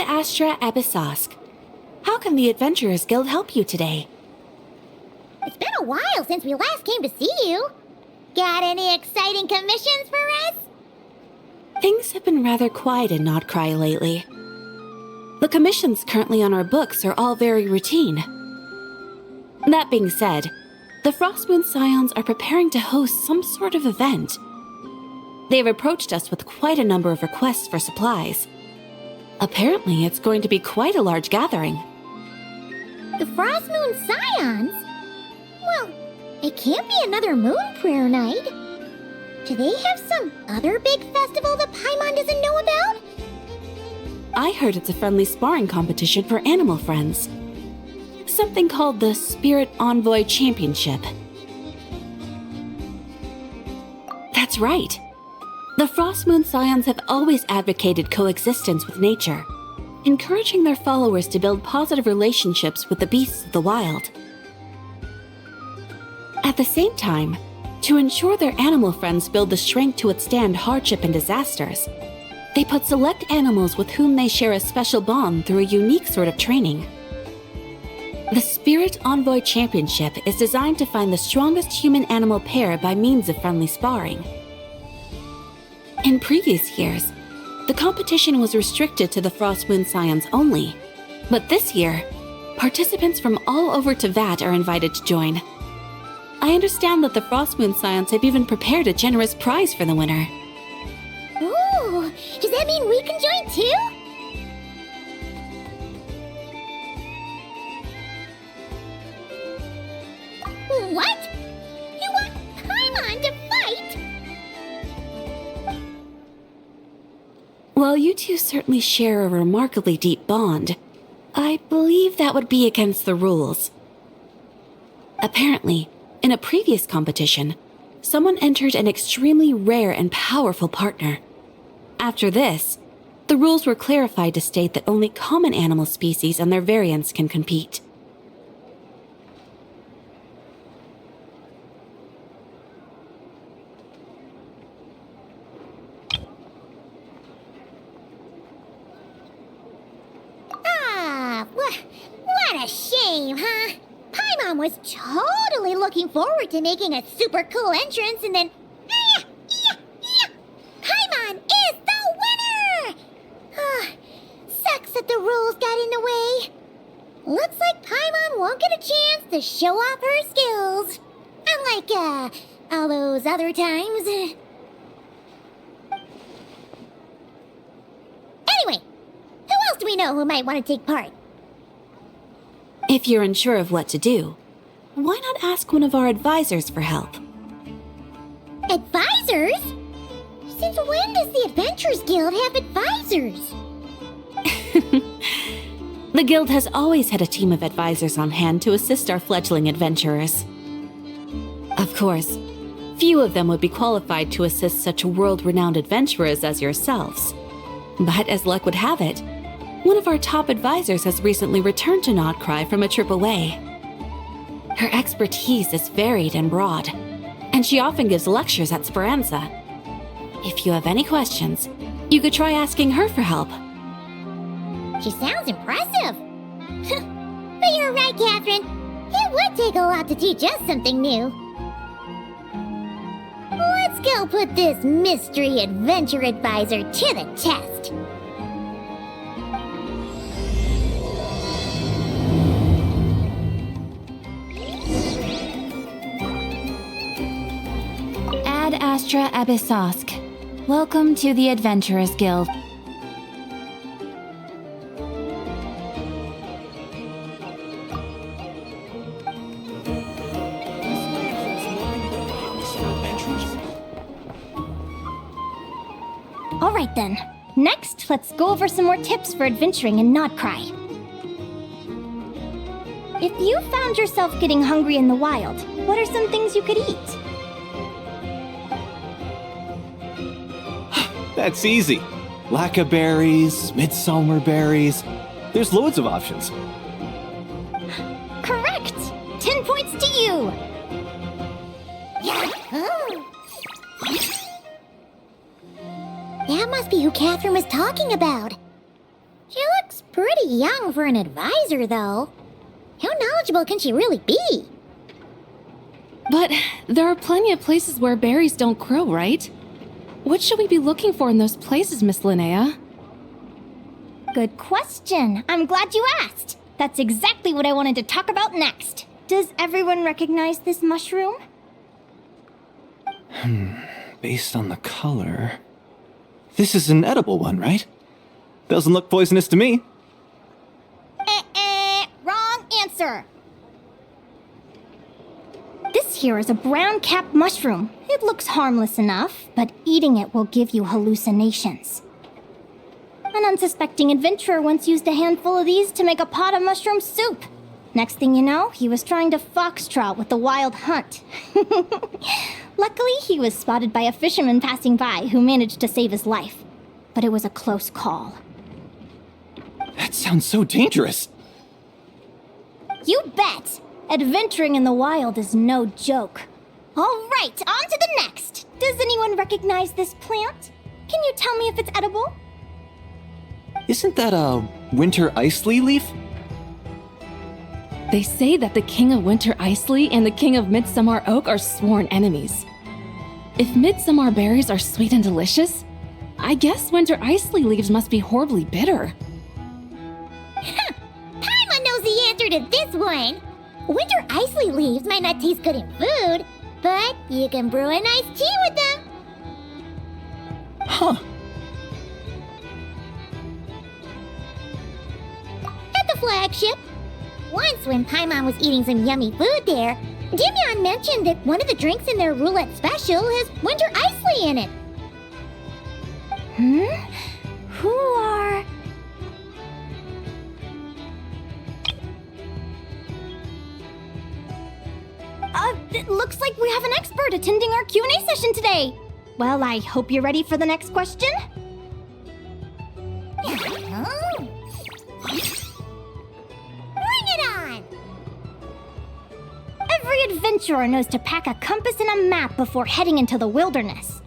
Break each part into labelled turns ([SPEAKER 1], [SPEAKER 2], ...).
[SPEAKER 1] Astra Abyssosque. How can the Adventurers Guild help you today?
[SPEAKER 2] It's been a while since we last came to see you. Got any exciting commissions for us?
[SPEAKER 1] Things have been rather quiet in Notcry lately. The commissions currently on our books are all very routine. That being said, the Frostmoon Scions are preparing to host some sort of event. They've approached us with quite a number of requests for supplies. Apparently, it's going to be quite a large gathering.
[SPEAKER 2] The Frostmoon Scions? Well, it can't be another Moon Prayer Night. Do they have some other big festival that Paimon doesn't know about?
[SPEAKER 1] I heard it's a friendly sparring competition for animal friends. Something called the Spirit Envoy Championship. That's right. The Frostmoon Scions have always advocated coexistence with nature, encouraging their followers to build positive relationships with the beasts of the wild. At the same time, to ensure their animal friends build the strength to withstand hardship and disasters, they put select animals with whom they share a special bond through a unique sort of training. The Spirit Envoy Championship is designed to find the strongest human-animal pair by means of friendly sparring. In previous years, the competition was restricted to the Frostmoon Scions only, but this year, participants from all over Tevat are invited to join. I understand that the Frostmoon Scions have even prepared a generous prize for the winner.
[SPEAKER 2] Ooh, does that mean we can join too? What? You want Paimon to fight?
[SPEAKER 1] While you two certainly share a remarkably deep bond, I believe that would be against the rules. Apparently, in a previous competition, someone entered an extremely rare and powerful partner. After this, the rules were clarified to state that only common animal species and their variants can compete.
[SPEAKER 2] What a shame, huh? Paimon was totally looking forward to making a super cool entrance and then... Paimon is the winner! Sucks that the rules got in the way. Looks like Paimon won't get a chance to show off her skills. Unlike, all those other times. Anyway, who else do we know who might want to take part?
[SPEAKER 1] If you're unsure of what to do, why not ask one of our advisors for help?
[SPEAKER 2] Advisors? Since when does the Adventurers Guild have advisors?
[SPEAKER 1] The guild has always had a team of advisors on hand to assist our fledgling adventurers. Of course, few of them would be qualified to assist such world-renowned adventurers as yourselves. But as luck would have it, one of our top advisors has recently returned to Notcry from a trip away. Her expertise is varied and broad, and she often gives lectures at Speranza. If you have any questions, you could try asking her for help.
[SPEAKER 2] She sounds impressive. But you're right, Catherine. It would take a lot to teach us something new. Let's go put this mystery adventure advisor to the test.
[SPEAKER 3] Ad Astra Abyssosque. Welcome to the Adventurers Guild. Alright then. Next, let's go over some more tips for adventuring in Notcry. If you found yourself getting hungry in the wild, what are some things you could eat?
[SPEAKER 4] That's easy. Lacca berries, midsummer berries. There's loads of options.
[SPEAKER 3] Correct! 10 points to you!
[SPEAKER 2] That must be who Catherine was talking about. She looks Pretty young for an advisor, though. How knowledgeable can she really be?
[SPEAKER 1] But there are plenty of places where berries don't grow, right? What should we be looking for in those places, Miss Linnea?
[SPEAKER 3] Good question. I'm glad you asked. That's exactly what I wanted to talk about next. Does everyone recognize this mushroom?
[SPEAKER 4] Based on the color... This is an edible one, right? Doesn't look poisonous to me.
[SPEAKER 3] Wrong answer. This here is a brown-capped mushroom. It looks harmless enough, but eating it will give you hallucinations. An unsuspecting adventurer once used a handful of these to make a pot of mushroom soup. Next thing you know, he was trying to foxtrot with the wild hunt. Luckily, he was spotted by a fisherman passing by who managed to save his life. But it was a close call.
[SPEAKER 4] That sounds so dangerous.
[SPEAKER 3] You bet! Adventuring in the wild is no joke. All right, on to the next. Does anyone recognize this plant? Can you tell me if it's edible?
[SPEAKER 4] Isn't that a winter ice leaf?
[SPEAKER 1] They say that the King of Winter Iceley and the King of Midsummer Oak are sworn enemies. If midsummer berries are sweet and delicious, I guess Winter Iceley leaves must be horribly bitter.
[SPEAKER 2] Paimon knows the answer to this one. Winter Iceley leaves might not taste good in food, but you can brew a nice tea with them.
[SPEAKER 4] Huh.
[SPEAKER 2] At the flagship. Once when Paimon was eating some yummy food there, Dimyon mentioned that one of the drinks in their roulette special has Winter Iceley in it.
[SPEAKER 3] Who are... It looks like we have an expert attending our Q&A session today. Well, I hope you're ready for the next question.
[SPEAKER 2] Oh. Bring it on!
[SPEAKER 3] Every adventurer knows to pack a compass and a map before heading into the wilderness.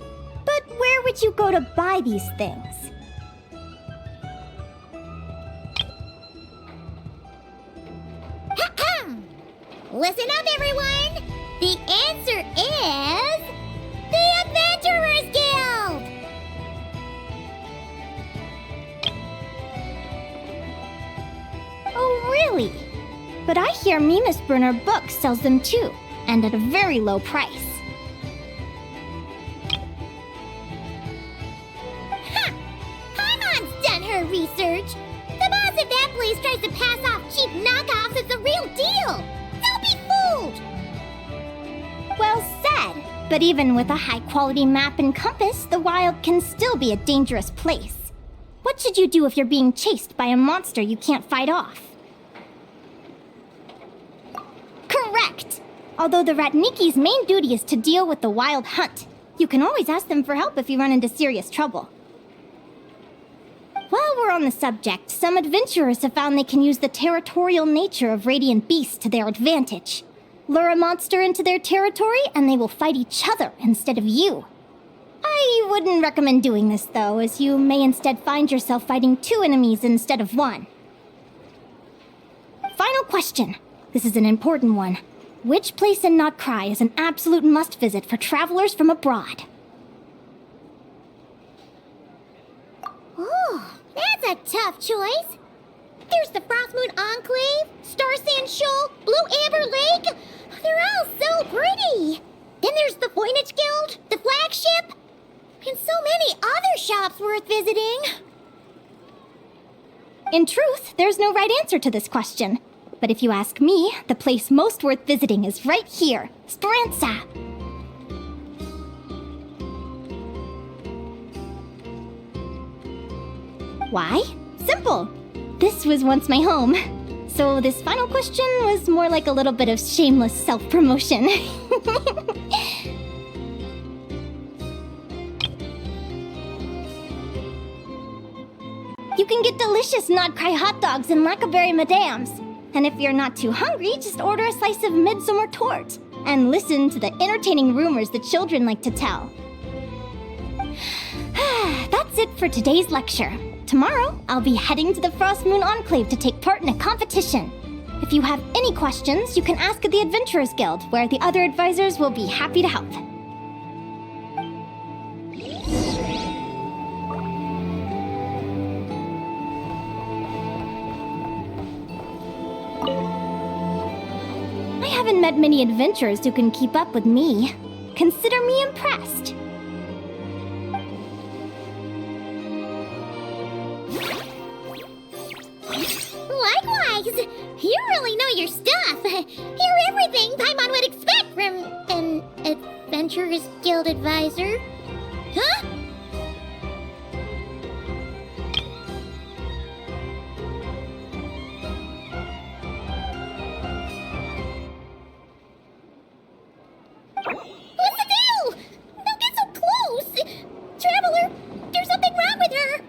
[SPEAKER 3] But where would you go to buy these things?
[SPEAKER 2] Listen up, everyone! The answer is... the Adventurers Guild!
[SPEAKER 3] Oh, really? But I hear Mimas Brunner Books sells them too, and at a very low price.
[SPEAKER 2] Ha! Paimon's done her research! The boss of that place tries to pass off cheap knockoffs as the real deal! Don't be fooled!
[SPEAKER 3] Well said. But even with a high-quality map and compass, the wild can still be a dangerous place. What should you do if you're being chased by a monster you can't fight off? Correct! Although the Ratniki's main duty is to deal with the wild hunt, you can always ask them for help if you run into serious trouble. While we're on the subject, some adventurers have found they can use the territorial nature of radiant beasts to their advantage. Lure a monster into their territory and they will fight each other instead of you. I wouldn't recommend doing this though, as you may instead find yourself fighting two enemies instead of one. Final question. This is an important one. Which place in Notcry is an absolute must-visit for travelers from abroad?
[SPEAKER 2] Oh, that's a tough choice. There's the Frostmoon Enclave, Star Sand Shoal, Blue Amber Lake. They're all so pretty. Then there's the Voynich Guild, the flagship, and so many other shops worth visiting.
[SPEAKER 3] In truth, there's no right answer to this question. But if you ask me, the place most worth visiting is right here, Speranza. Why? Simple. This was once my home. So this final question was more like a little bit of shameless self-promotion. You can get delicious Nodcry hot dogs and Lackaberry Madams. And if you're not too hungry, just order a slice of midsummer tort. And listen to the entertaining rumors the children like to tell. That's it for today's lecture. Tomorrow, I'll be heading to the Frost Moon Enclave to take part in a competition. If you have any questions, you can ask at the Adventurers Guild, where the other advisors will be happy to help. I haven't met many adventurers who can keep up with me. Consider me impressed.
[SPEAKER 2] Likewise! You really know your stuff! You're everything Paimon would expect from an Adventurers Guild advisor. Huh? What's the deal? Don't get so close! Traveler, there's something wrong with her!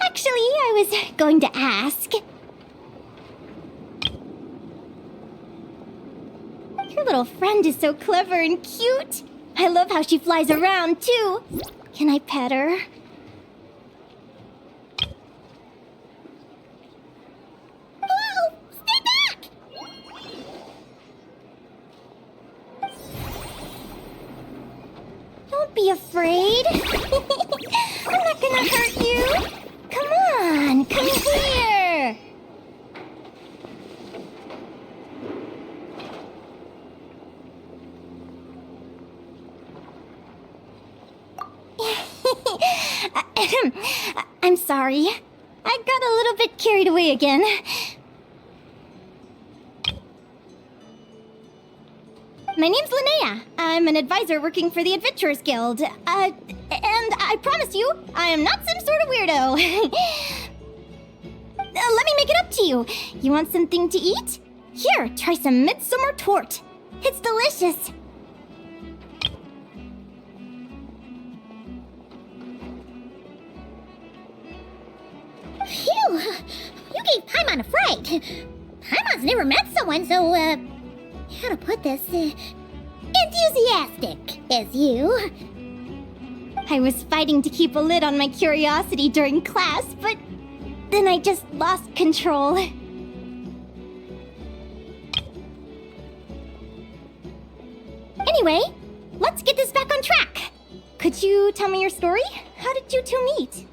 [SPEAKER 3] Actually, I was going to ask. Your little friend is so clever and cute. I love how she flies around, too. Can I pet her?
[SPEAKER 2] Whoa! Stay back!
[SPEAKER 3] Don't be afraid. I'm not gonna hurt you. Come on, come here. I'm sorry. I got a little bit carried away again. My name's Linnea. I'm an advisor working for the Adventurers Guild. And I promise you, I am not some sort of weirdo. Let me make it up to you. You want something to eat? Here, try some midsummer tort. It's delicious.
[SPEAKER 2] Phew! You gave Paimon a fright. Paimon's never met someone so, how to put this, enthusiastic as you.
[SPEAKER 3] I was fighting to keep a lid on my curiosity during class, but then I just lost control. Anyway, let's get this back on track. Could you tell me your story? How did you two meet?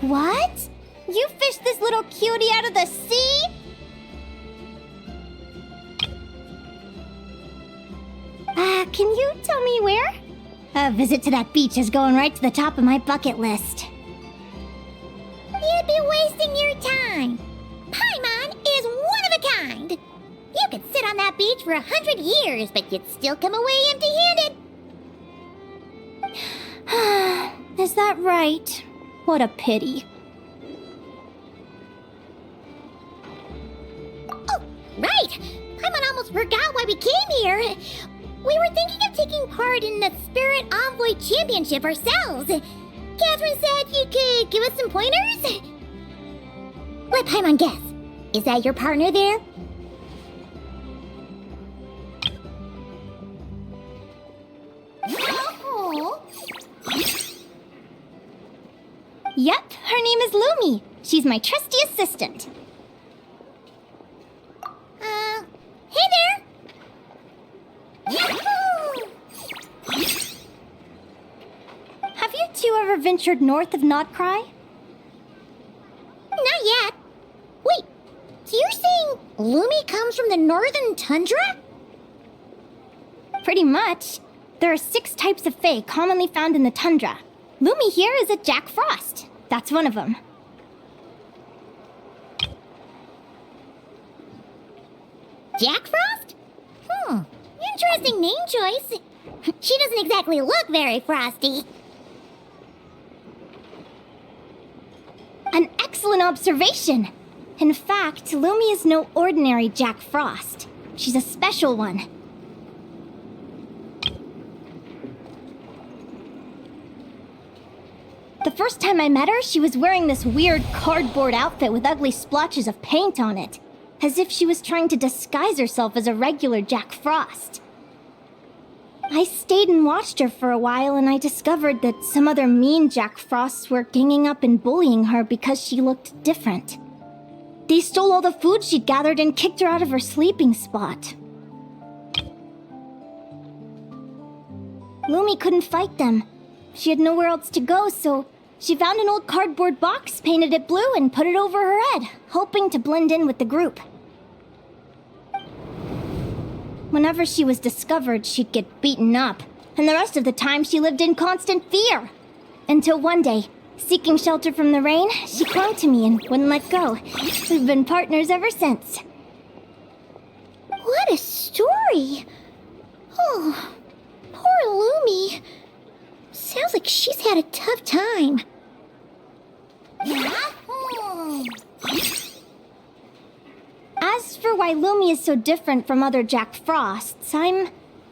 [SPEAKER 3] What? You fished this little cutie out of the sea? Can you tell me where? A visit to that beach is going right to the top of my bucket list.
[SPEAKER 2] You'd be wasting your time. Paimon is one of a kind. You could sit on that beach for 100 years, but you'd still come away empty-handed.
[SPEAKER 3] Is that right? What a pity.
[SPEAKER 2] Oh, right! Paimon almost forgot why we came here. We were thinking of taking part in the Spirit Envoy Championship ourselves. Catherine said you could give us some pointers? Let Paimon guess. Is that your partner there? Oh.
[SPEAKER 3] Yep, her name is Lumi. She's my trusty assistant.
[SPEAKER 2] Hey there! Yahoo!
[SPEAKER 3] Have you two ever ventured north of Notcry?
[SPEAKER 2] Not yet. Wait, so you're saying Lumi comes from the northern tundra?
[SPEAKER 3] Pretty much. There are 6 types of fae commonly found in the tundra. Lumi here is a Jack Frost. That's one of them.
[SPEAKER 2] Jack Frost? Interesting name choice. She doesn't exactly look very frosty.
[SPEAKER 3] An excellent observation. In fact, Lumi is no ordinary Jack Frost. She's a special one. The first time I met her, she was wearing this weird cardboard outfit with ugly splotches of paint on it, as if she was trying to disguise herself as a regular Jack Frost. I stayed and watched her for a while, and I discovered that some other mean Jack Frosts were ganging up and bullying her because she looked different. They stole all the food she'd gathered and kicked her out of her sleeping spot. Lumi couldn't fight them. She had nowhere else to go, so she found an old cardboard box, painted it blue, and put it over her head, hoping to blend in with the group. Whenever she was discovered, she'd get beaten up, and the rest of the time she lived in constant fear. Until one day, seeking shelter from the rain, she clung to me and wouldn't let go. We've been partners ever since.
[SPEAKER 2] What a story! Oh, poor Lumi. Sounds like she's had a tough time.
[SPEAKER 3] As for why Lumi is so different from other Jack Frosts, I'm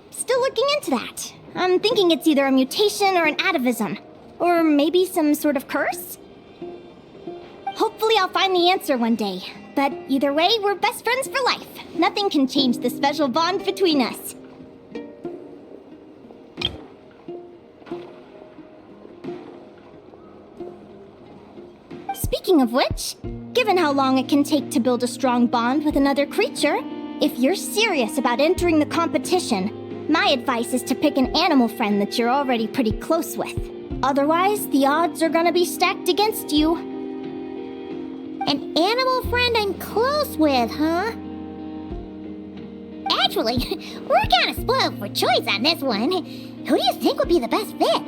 [SPEAKER 3] still looking into that. I'm thinking it's either a mutation or an atavism. Or maybe some sort of curse? Hopefully I'll find the answer one day. But either way, we're best friends for life. Nothing can change the special bond between us. Speaking of which, given how long it can take to build a strong bond with another creature, if you're serious about entering the competition, my advice is to pick an animal friend that you're already pretty close with. Otherwise, the odds are gonna be stacked against you.
[SPEAKER 2] An animal friend I'm close with, huh? Actually, we're kinda spoiled for choice on this one. Who do you think would be the best fit?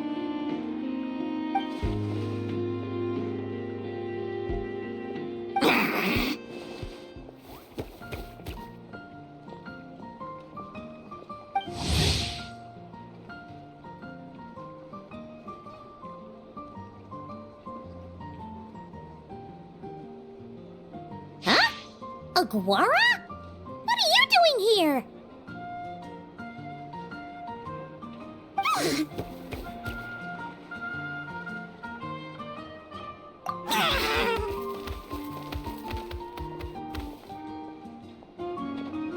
[SPEAKER 2] Guara? What are you doing here?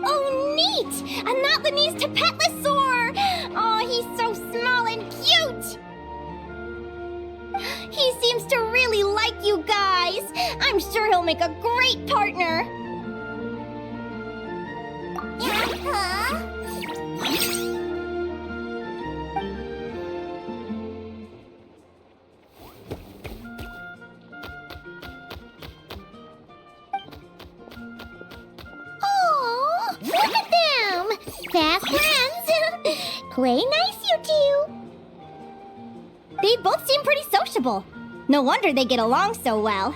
[SPEAKER 3] Oh, neat! A Notlanese Tapetlosaur! Oh, he's so small and cute! He seems to really like you guys. I'm sure he'll make a great partner.
[SPEAKER 2] Oh, look at them! Fast friends! Play nice, you two!
[SPEAKER 3] They both seem pretty sociable. No wonder they get along so well.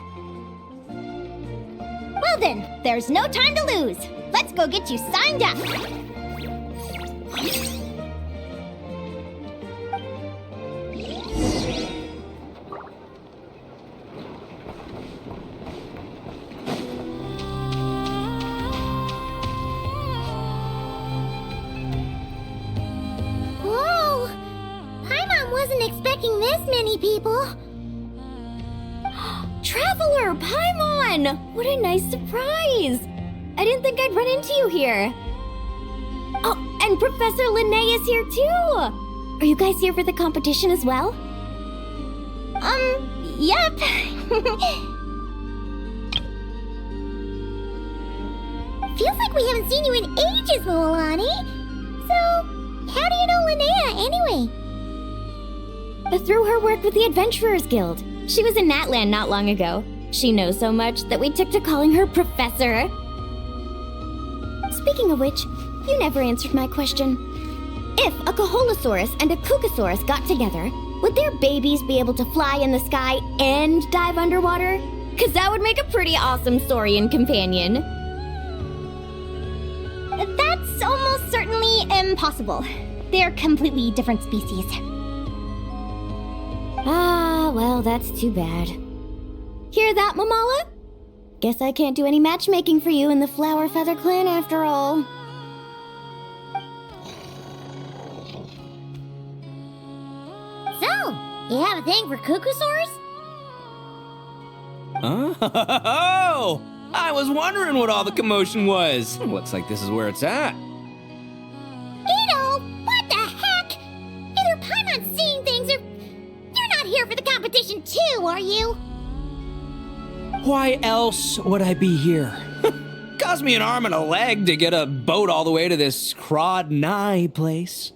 [SPEAKER 3] Well then, there's no time to lose. Let's go get you signed up.
[SPEAKER 2] Whoa! Paimon wasn't expecting this many people.
[SPEAKER 1] Traveler, Paimon! What a nice surprise! I didn't think I'd run into you here. Oh, and Professor Linnea is here too! Are you guys here for the competition as well?
[SPEAKER 3] Yep.
[SPEAKER 2] Feels like we haven't seen you in ages, Moalani. So, how do you know Linnea anyway?
[SPEAKER 1] Through her work with the Adventurers Guild. She was in Natland not long ago. She knows so much that we took to calling her Professor. Speaking of which, you never answered my question. If a Kaholosaurus and a Kukasaurus got together, would their babies be able to fly in the sky and dive underwater? 'Cause that would make a pretty awesome saurian companion.
[SPEAKER 3] That's almost certainly impossible. They're completely different species.
[SPEAKER 1] Ah, well, that's too bad. Hear that, Mamala? Guess I can't do any matchmaking for you in the Flower Feather Clan after all.
[SPEAKER 2] You have a thing for cuckoosaurs?
[SPEAKER 5] Oh! I was wondering what all the commotion was. Looks like this is where it's at.
[SPEAKER 2] Ito, what the heck? Either Paimon's seeing things or you're not here for the competition too, are you?
[SPEAKER 5] Why else would I be here? Cost me an arm and a leg to get a boat all the way to this Crawd-nigh place.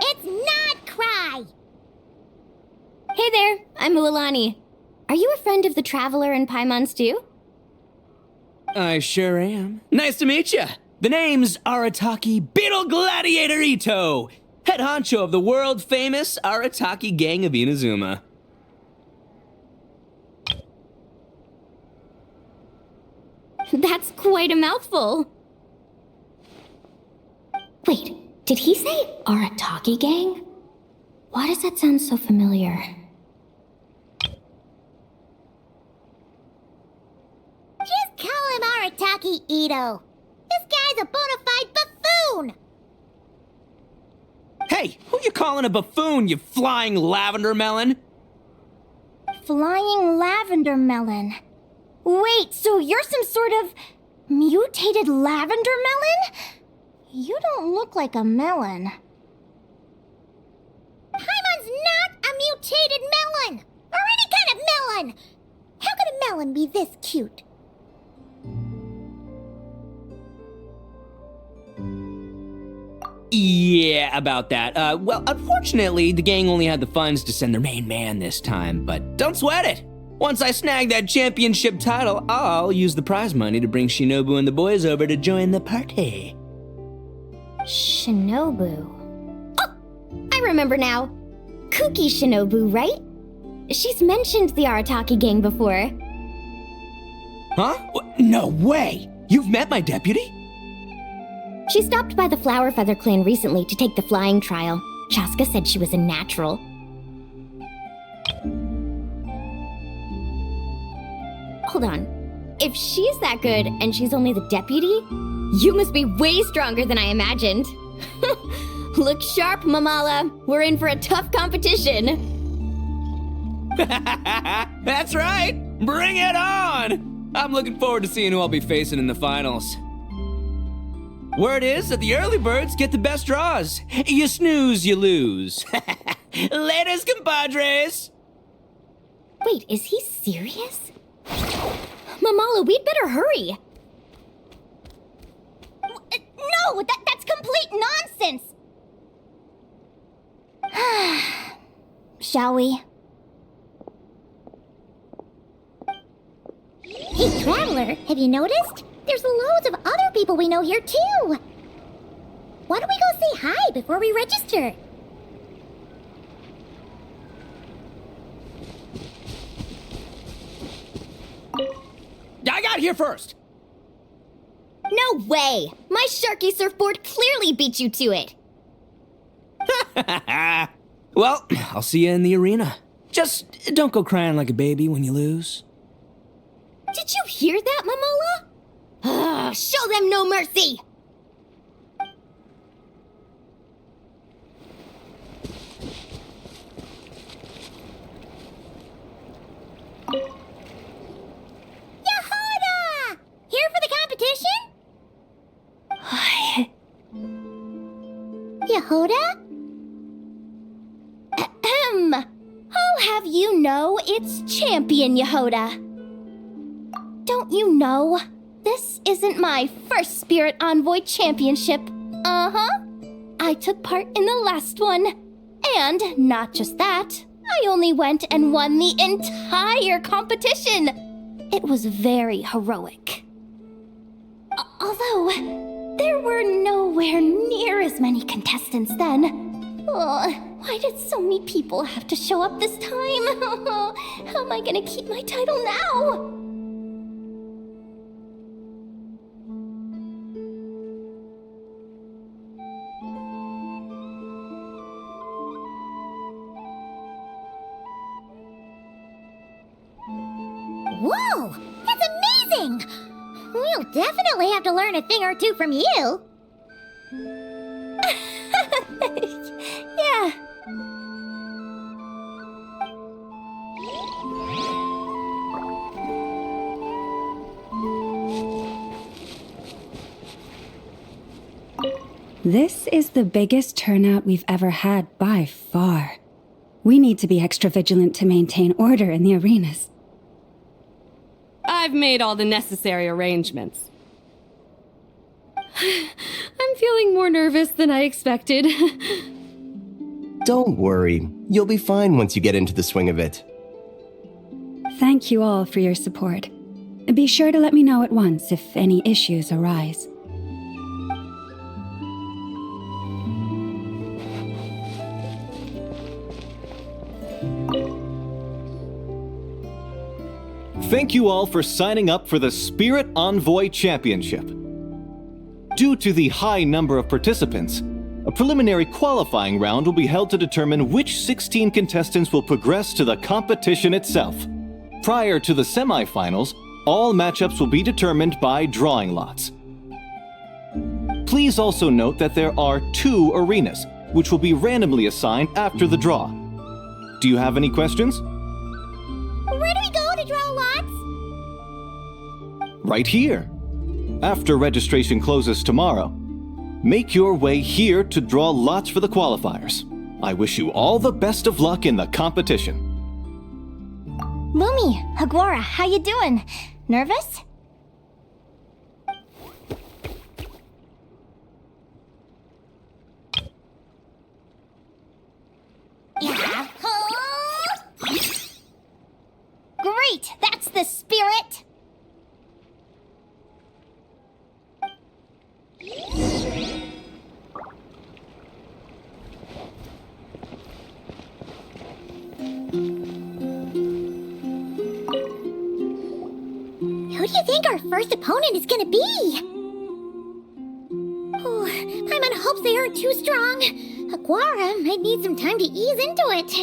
[SPEAKER 2] It's not Cry.
[SPEAKER 3] Hey there, I'm Ualani. Are you a friend of the Traveler and Paimon Stew?
[SPEAKER 5] I sure am. Nice to meet you. The name's Arataki Beetle Gladiator Ito, head honcho of the world-famous Arataki gang of Inazuma.
[SPEAKER 3] That's quite a mouthful. Wait, did he say Arataki gang? Why does that sound so familiar?
[SPEAKER 2] Just call him Arataki Ito. This guy's a bona fide buffoon.
[SPEAKER 5] Hey, who you calling a buffoon, you flying lavender melon?
[SPEAKER 3] Flying lavender melon. Wait, so you're some sort of mutated lavender melon? You don't look like a melon.
[SPEAKER 2] Paimon's not a mutated melon, or any kind of melon. How could a melon be this cute?
[SPEAKER 5] Yeah, about that. Well, unfortunately, the gang only had the funds to send their main man this time, but don't sweat it. Once I snag that championship title, I'll use the prize money to bring Shinobu and the boys over to join the party.
[SPEAKER 3] Shinobu. Oh, I remember now. Kuki Shinobu, right? She's mentioned the Arataki gang before.
[SPEAKER 5] Huh? No way! You've met my deputy?
[SPEAKER 3] She stopped by the Flower Feather clan recently to take the flying trial. Chaska said she was a natural. Hold on. If she's that good and she's only the deputy, you must be way stronger than I imagined. Look sharp, Mamala. We're in for a tough competition.
[SPEAKER 5] That's right! Bring it on! I'm looking forward to seeing who I'll be facing in the finals. Word is that the early birds get the best draws. You snooze, you lose. Laters, compadres!
[SPEAKER 3] Wait, is he serious? Mamala, we'd better hurry. No, that's complete nonsense. Shall we?
[SPEAKER 2] Hey, Traveler, have you noticed? There's loads of other people we know here, too. Why don't we go say hi before we register?
[SPEAKER 5] I got here first!
[SPEAKER 3] No way! My Sharky surfboard clearly beat you to it.
[SPEAKER 5] Well, I'll see you in the arena. Just don't go crying like a baby when you lose.
[SPEAKER 3] Did you hear that, Mamala? Show them no mercy!
[SPEAKER 2] Yehoda! Here for the competition? Yehoda?
[SPEAKER 3] Ahem. I'll have you know it's Champion Yehoda. Don't you know? This isn't my first Spirit Envoy Championship. Uh-huh. I took part in the last one. And not just that, I only went and won the entire competition. It was very heroic. Although, there were nowhere near as many contestants then. Why did so many people have to show up this time? How am I gonna keep my title now?
[SPEAKER 2] Whoa! That's amazing! We'll definitely have to learn a thing or two from you.
[SPEAKER 3] Yeah.
[SPEAKER 6] This is the biggest turnout we've ever had by far. We need to be extra vigilant to maintain order in the arenas.
[SPEAKER 1] I've made all the necessary arrangements. I'm feeling more nervous than I expected.
[SPEAKER 7] Don't worry. You'll be fine once you get into the swing of it.
[SPEAKER 6] Thank you all for your support. Be sure to let me know at once if any issues arise.
[SPEAKER 4] Thank you all for signing up for the Spirit Envoy Championship. Due to the high number of participants, a preliminary qualifying round will be held to determine which 16 contestants will progress to the competition itself. Prior to the semifinals, all matchups will be determined by drawing lots. Please also note that there are 2 arenas, which will be randomly assigned after the draw. Do you have any questions?
[SPEAKER 2] Where do we go to draw lots?
[SPEAKER 4] Right here. After registration closes tomorrow, make your way here to draw lots for the qualifiers. I wish you all the best of luck in the competition.
[SPEAKER 3] Lumi, Aguara, how you doing? Nervous? Great! That's the spirit!
[SPEAKER 2] Who do you think our first opponent is gonna be? Oh, Paimon hopes they aren't too strong. Aguara might need some time to ease into it.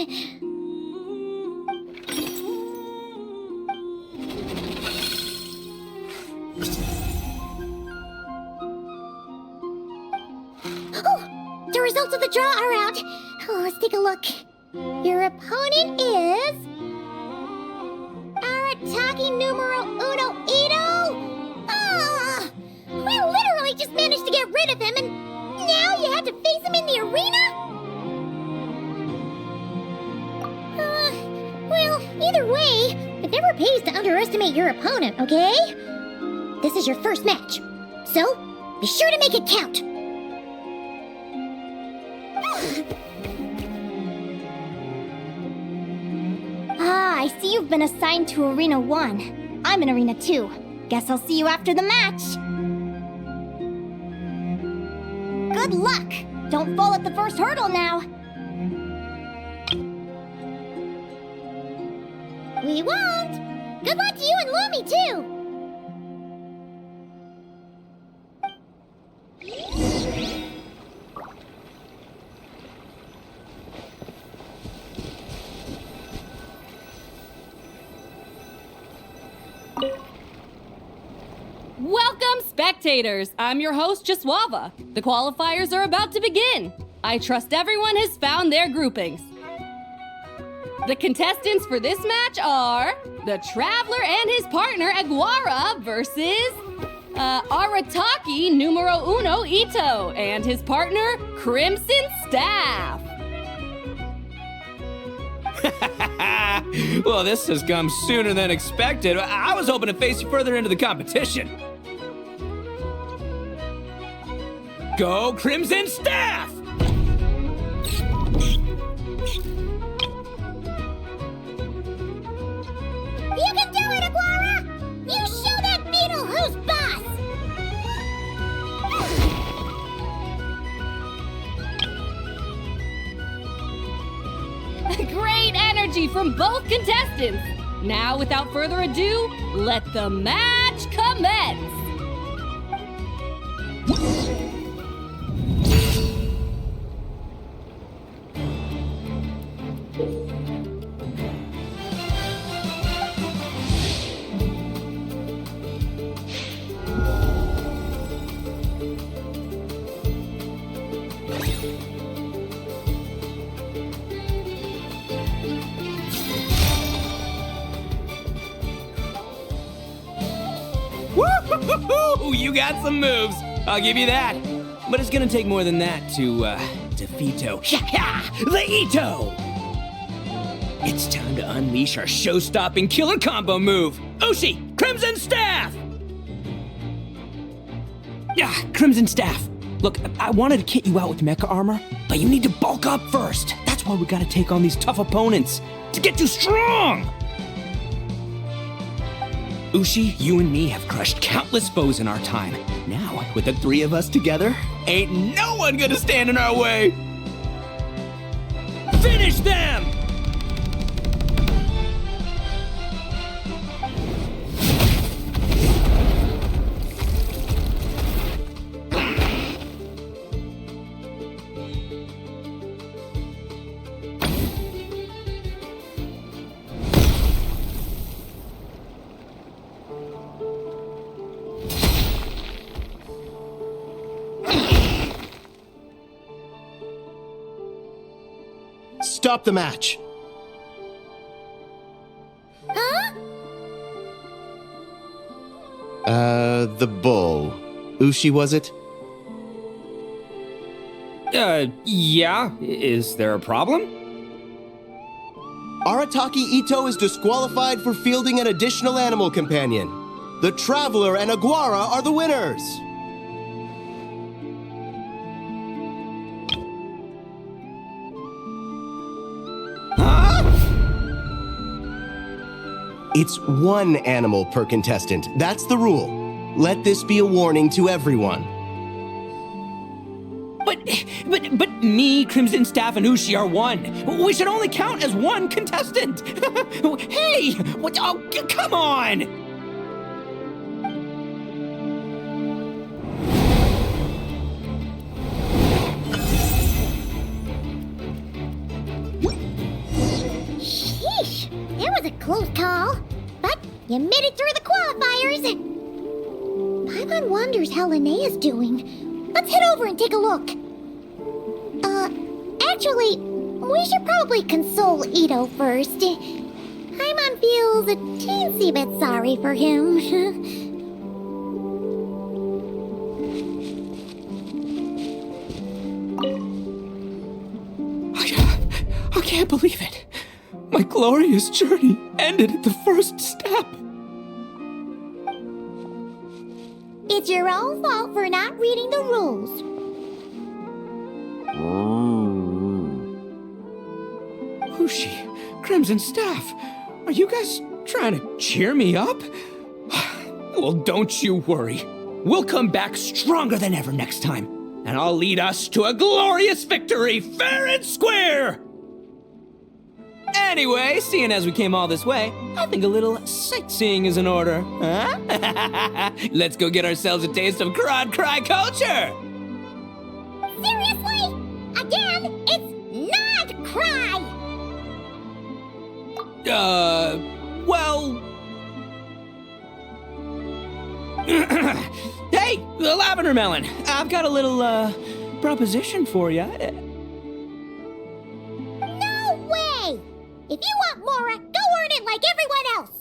[SPEAKER 2] Oh, the results of the draw are out. Oh, let's take a look. Your opponent is... Arataki numero uno Ito? Ah! We literally just managed to get rid of him, and now you have to face him in the arena? Well, either way, it never pays to underestimate your opponent, okay? This is your first match, so be sure to make it count.
[SPEAKER 3] I see you've been assigned to Arena 1. I'm in Arena 2. Guess I'll see you after the match. Good luck! Don't fall at the first hurdle now.
[SPEAKER 2] We won't! Good luck to you and Lumi, too!
[SPEAKER 1] Welcome, spectators! I'm your host, Jaswava. The qualifiers are about to begin. I trust everyone has found their groupings. The contestants for this match are the Traveler and his partner, Aguara, versus Arataki numero uno Ito and his partner, Crimson Staff.
[SPEAKER 5] Well, this has come sooner than expected. I was hoping to face you further into the competition. Go Crimson Staff!
[SPEAKER 2] You can do it, Aguara! You show that beetle who's boss!
[SPEAKER 1] Great energy from both contestants. Now, without further ado, let the match commence.
[SPEAKER 5] Woo-hoo-hoo-hoo! You got some moves. I'll give you that. but it's gonna take more than that to defeato. The Ito! It's time to unleash our show-stopping killer combo move! Ushi, Crimson Staff! Crimson Staff. Look, I wanted to kit you out with mecha armor, but you need to bulk up first. That's why we gotta take on these tough opponents, to get you strong! Ushi, you and me have crushed countless foes in our time. Now, with the three of us together, ain't no one gonna stand in our way! Finish them!
[SPEAKER 7] Stop the match.
[SPEAKER 2] Huh?
[SPEAKER 7] The bull. Ushi, was it?
[SPEAKER 5] Yeah. Is there a problem?
[SPEAKER 7] Arataki Ito is disqualified for fielding an additional animal companion. The Traveler and Aguara are the winners. It's one animal per contestant. That's the rule. Let this be a warning to everyone.
[SPEAKER 5] But me, Crimson Staff, and Ushi are one. We should only count as one contestant. Hey, what? Oh, come on!
[SPEAKER 2] Sheesh, that was a close call. But you made it through the qualifiers. Paimon wonders how Linnea's doing. Let's head over and take a look. Actually, we should probably console Ito first. Paimon feels a teensy bit sorry for him.
[SPEAKER 5] I can't believe it. My glorious journey ended at the first step.
[SPEAKER 2] It's your own fault for not reading the rules.
[SPEAKER 5] Ushi, Crimson Staff, are you guys trying to cheer me up? Well, don't you worry. We'll come back stronger than ever next time, and I'll lead us to a glorious victory fair and square! Anyway, seeing as we came all this way, I think a little sightseeing is in order, huh? Let's go get ourselves a taste of Crod Cry culture!
[SPEAKER 2] Seriously? Again, it's not cry!
[SPEAKER 5] Well... Hey, the lavender melon! I've got a little, proposition for you.
[SPEAKER 2] No way! If you want murah, go earn it like everyone else!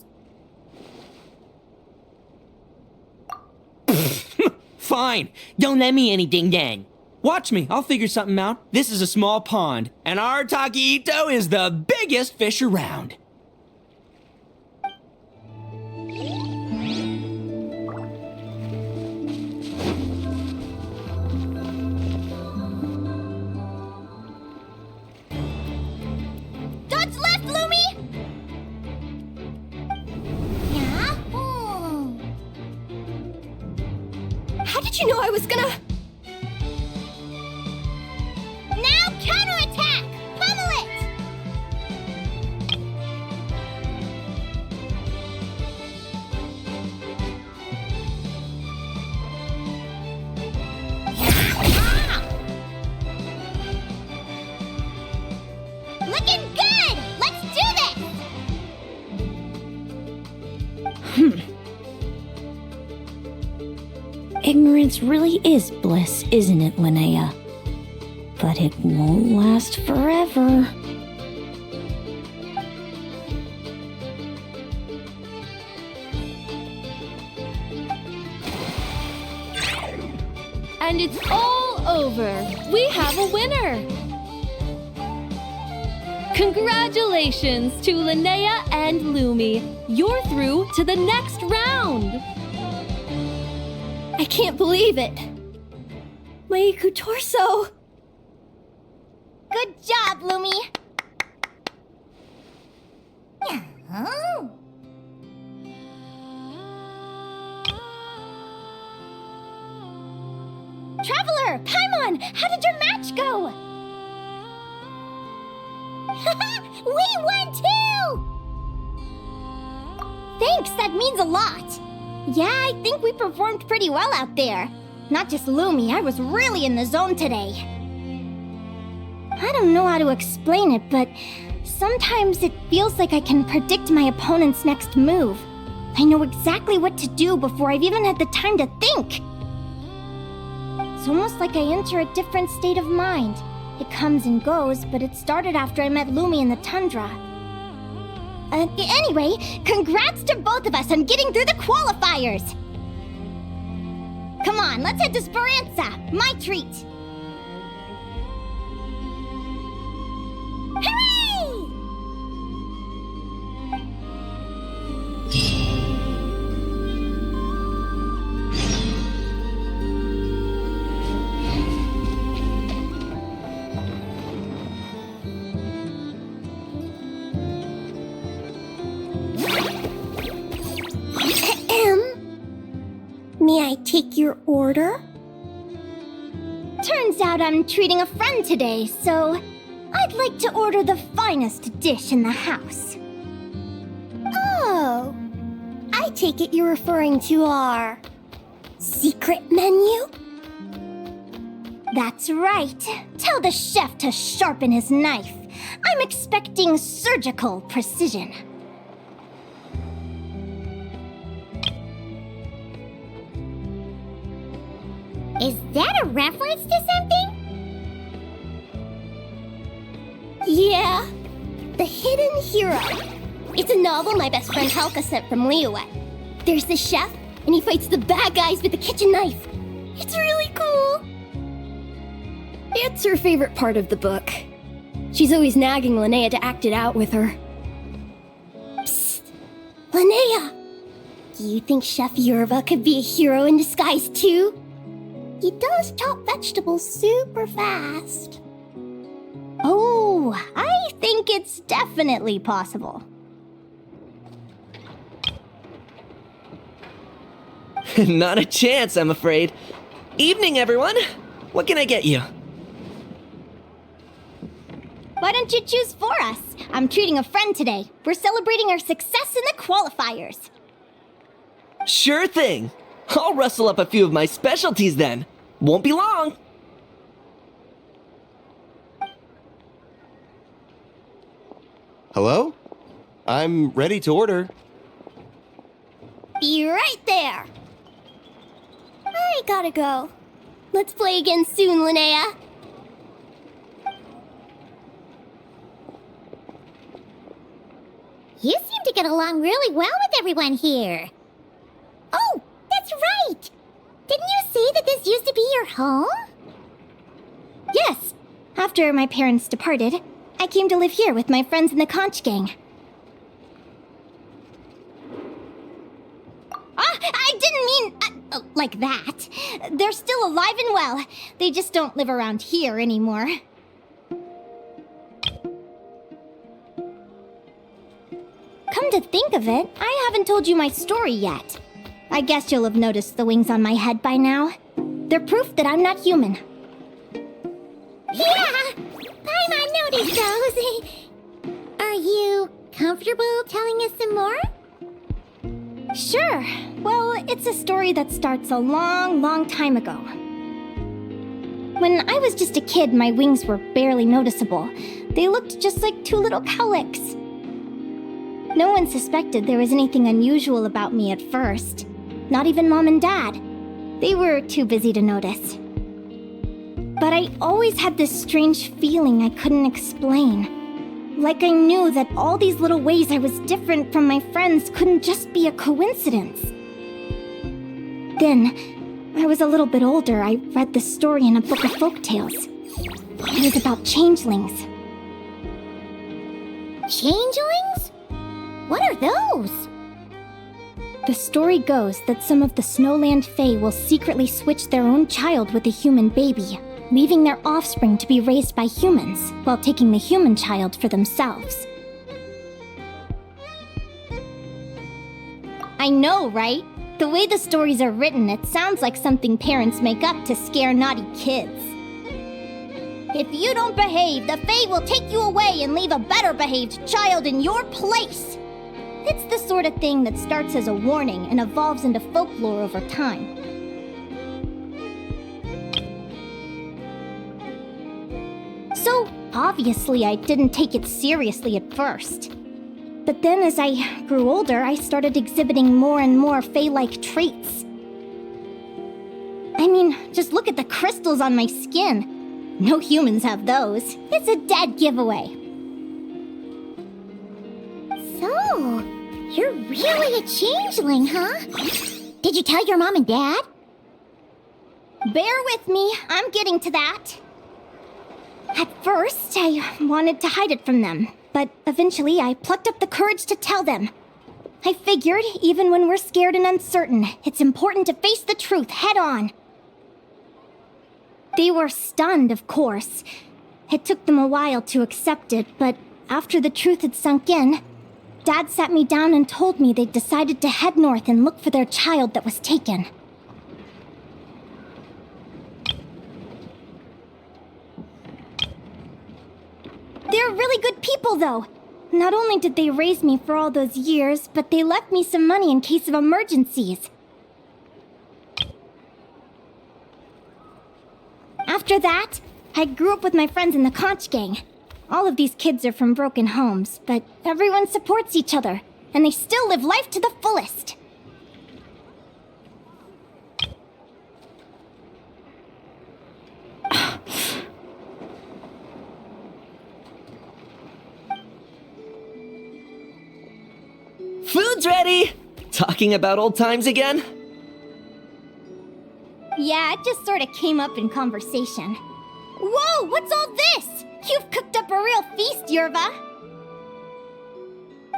[SPEAKER 5] Fine. Don't let me anything then. Watch me. I'll figure something out. This is a small pond, and Arataki Ito is the biggest fish around.
[SPEAKER 2] Dodge left, Lumi! Yeah?
[SPEAKER 3] How did you know I was gonna...
[SPEAKER 2] Now counterattack! Pummel it! Looking good! Let's do this!
[SPEAKER 3] Ignorance really is bliss, isn't it, Linnea? But it won't last forever. And it's all
[SPEAKER 8] over. We have a winner. Congratulations to Linnea and Lumi. You're through to the next round.
[SPEAKER 3] I can't believe it. My Iku torso. Good job, Lumi.
[SPEAKER 2] Oh.
[SPEAKER 3] Traveler, Paimon, how did your match go?
[SPEAKER 2] We won too!
[SPEAKER 3] Thanks, that means a lot. Yeah, I think we performed pretty well out there. Not just Lumi, I was really in the zone today. I don't know how to explain it, but sometimes it feels like I can predict my opponent's next move. I know exactly what to do before I've even had the time to think. It's almost like I enter a different state of mind. It comes and goes, but it started after I met Lumi in the tundra. Anyway, congrats to both of us on getting through the qualifiers! Come on, let's head to Speranza, my treat!
[SPEAKER 2] Hooray! May I take your order?
[SPEAKER 3] Turns out I'm treating a friend today, so I'd like to order the finest dish in the house.
[SPEAKER 2] Oh, I take it you're referring to our secret menu?
[SPEAKER 3] That's right. Tell the chef to sharpen his knife. I'm expecting surgical precision.
[SPEAKER 2] Is that a reference to something?
[SPEAKER 3] Yeah.
[SPEAKER 2] The Hidden Hero. It's a novel my best friend Halka sent from Liyue. There's the chef, and he fights the bad guys with the kitchen knife. It's really cool.
[SPEAKER 9] It's her favorite part of the book. She's always nagging Linnea to act it out with her.
[SPEAKER 2] Psst. Linnea! Do you think Chef Yerva could be a hero in disguise too? He does chop vegetables super fast.
[SPEAKER 3] Oh, I think it's definitely possible.
[SPEAKER 10] Not a chance, I'm afraid. Evening, everyone. What can I get you?
[SPEAKER 3] Why don't you choose for us? I'm treating a friend today. We're celebrating our success in the qualifiers.
[SPEAKER 10] Sure thing. I'll rustle up a few of my specialties then. Won't be long.
[SPEAKER 7] Hello? I'm ready to order.
[SPEAKER 2] Be right there. I gotta go. Let's play again soon, Linnea. You seem to get along really well with everyone here. Oh, that's right! Didn't you say that this used to be your home?
[SPEAKER 3] Yes. After my parents departed, I came to live here with my friends in the conch gang. I didn't mean like that. They're still alive and well. They just don't live around here anymore. Come to think of it, I haven't told you my story yet. I guess you'll have noticed the wings on my head by now. They're proof that I'm not human.
[SPEAKER 2] Yeah! I noticed those. Are you comfortable telling us some more?
[SPEAKER 3] Sure. Well, it's a story that starts a long, long time ago. When I was just a kid, my wings were barely noticeable. They looked just like two little cowlicks. No one suspected there was anything unusual about me at first. Not even Mom and Dad. They were too busy to notice. But I always had this strange feeling I couldn't explain. Like I knew that all these little ways I was different from my friends couldn't just be a coincidence. Then, I was a little bit older, I read this story in a book of folktales. It was about changelings.
[SPEAKER 2] Changelings? What are those?
[SPEAKER 3] The story goes that some of the Snowland Fae will secretly switch their own child with a human baby, leaving their offspring to be raised by humans, while taking the human child for themselves. I know, right? The way the stories are written, it sounds like something parents make up to scare naughty kids. If you don't behave, the Fae will take you away and leave a better behaved child in your place. It's the sort of thing that starts as a warning and evolves into folklore over time. So, obviously I didn't take it seriously at first. But then as I grew older, I started exhibiting more and more Fae-like traits. I mean, just look at the crystals on my skin. No humans have those. It's a dead giveaway.
[SPEAKER 2] So, you're really a changeling, huh? Did you tell your mom and dad?
[SPEAKER 3] Bear with me, I'm getting to that. At first, I wanted to hide it from them, but eventually I plucked up the courage to tell them. I figured, even when we're scared and uncertain, it's important to face the truth head on. They were stunned, of course. It took them a while to accept it, but after the truth had sunk in, Dad sat me down and told me they'd decided to head north and look for their child that was taken. They're really good people, though. Not only did they raise me for all those years, but they left me some money in case of emergencies. After that, I grew up with my friends in the conch gang. All of these kids are from broken homes, but everyone supports each other, and they still live life to the fullest.
[SPEAKER 10] Food's ready! Talking about old times again?
[SPEAKER 3] Yeah, it just sort of came up in conversation. Whoa, what's all this? You've cooked up a real feast, Yerva.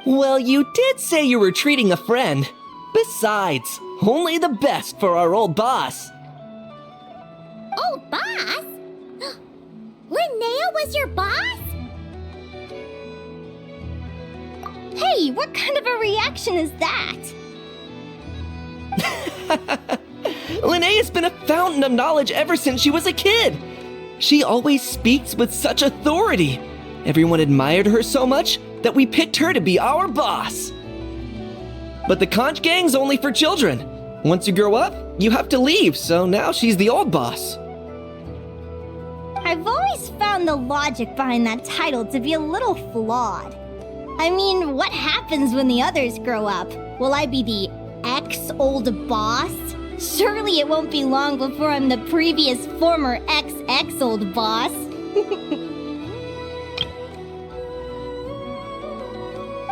[SPEAKER 10] Well, you did say you were treating a friend. Besides, only the best for our old boss.
[SPEAKER 2] Old boss? Linnea was your boss?
[SPEAKER 3] Hey, what kind of a reaction is that?
[SPEAKER 10] Linnea's been a fountain of knowledge ever since she was a kid. She always speaks with such authority. Everyone admired her so much that we picked her to be our boss. But the conch gang's only for children. Once you grow up, you have to leave, so now she's the old boss.
[SPEAKER 3] I've always found the logic behind that title to be a little flawed. I mean, what happens when the others grow up? Will I be the ex-old boss? Surely it won't be long before I'm the previous former ex-old boss.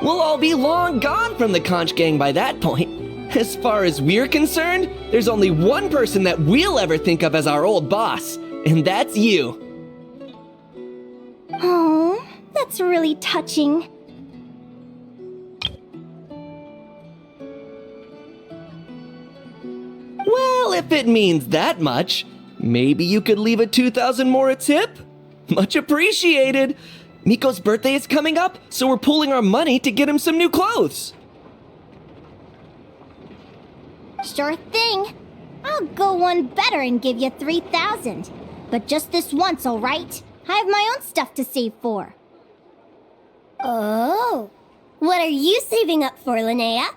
[SPEAKER 10] We'll all be long gone from the conch gang by that point. As far as we're concerned, there's only one person that we'll ever think of as our old boss, and that's you.
[SPEAKER 3] Oh, that's really touching.
[SPEAKER 10] Well, if it means that much, maybe you could leave a 2,000 more a tip? Much appreciated. Miko's birthday is coming up, so we're pooling our money to get him some new clothes.
[SPEAKER 3] Sure thing. I'll go one better and give you 3,000. But just this once, all right? I have my own stuff to save for.
[SPEAKER 9] Oh. What are you saving up for, Linnea?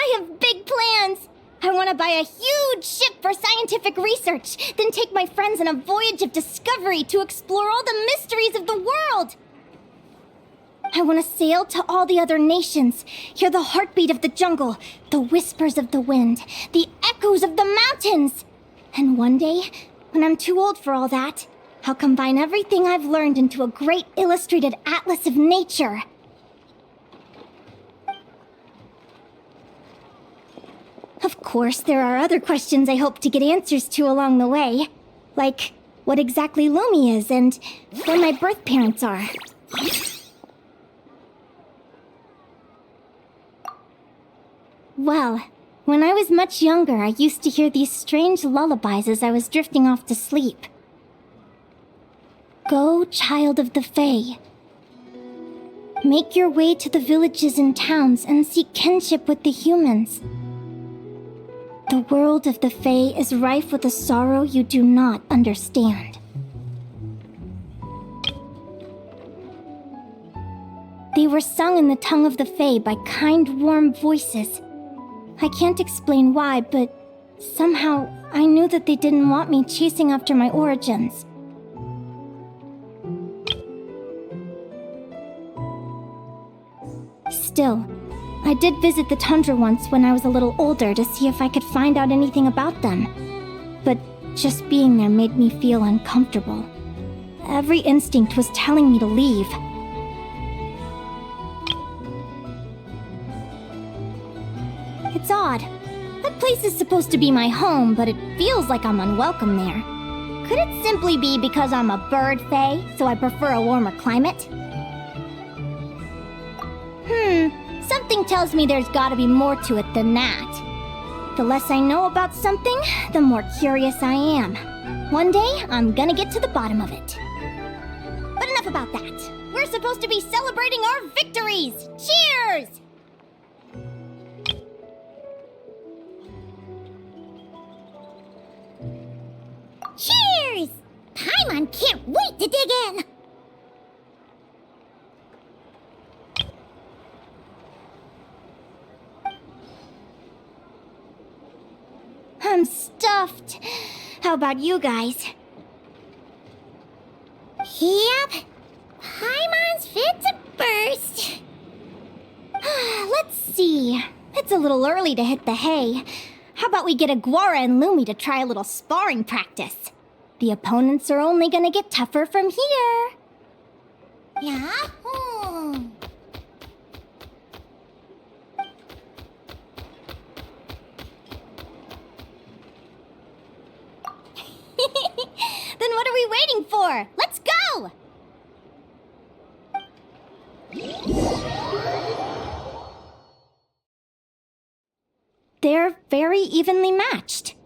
[SPEAKER 3] I have big plans. I want to buy a huge ship for scientific research, then take my friends on a voyage of discovery to explore all the mysteries of the world. I want to sail to all the other nations, hear the heartbeat of the jungle, the whispers of the wind, the echoes of the mountains. And one day, when I'm too old for all that, I'll combine everything I've learned into a great illustrated atlas of nature. Of course, there are other questions I hope to get answers to along the way. Like, what exactly Lumi is and where my birth parents are. Well, when I was much younger, I used to hear these strange lullabies as I was drifting off to sleep. Go, child of the Fae. Make your way to the villages and towns and seek kinship with the humans. The world of the Fae is rife with a sorrow you do not understand. They were sung in the tongue of the Fae by kind, warm voices. I can't explain why, but somehow I knew that they didn't want me chasing after my origins. Still, I did visit the tundra once when I was a little older to see if I could find out anything about them. But just being there made me feel uncomfortable. Every instinct was telling me to leave. It's odd. That place is supposed to be my home, but it feels like I'm unwelcome there. Could it simply be because I'm a bird fae, so I prefer a warmer climate? Something tells me there's gotta be more to it than that. The less I know about something, the more curious I am. One day, I'm gonna get to the bottom of it. But enough about that. We're supposed to be celebrating our victories! Cheers!
[SPEAKER 2] Cheers! Paimon can't wait to dig in!
[SPEAKER 3] I'm stuffed. How about you guys?
[SPEAKER 2] Yep. Paimon's fit to burst.
[SPEAKER 3] Let's see. It's a little early to hit the hay. How about we get Aguara and Lumi to try a little sparring practice? The opponents are only gonna get tougher from here.
[SPEAKER 2] Yeah?
[SPEAKER 3] Then what are we waiting for? Let's go! They're very evenly matched.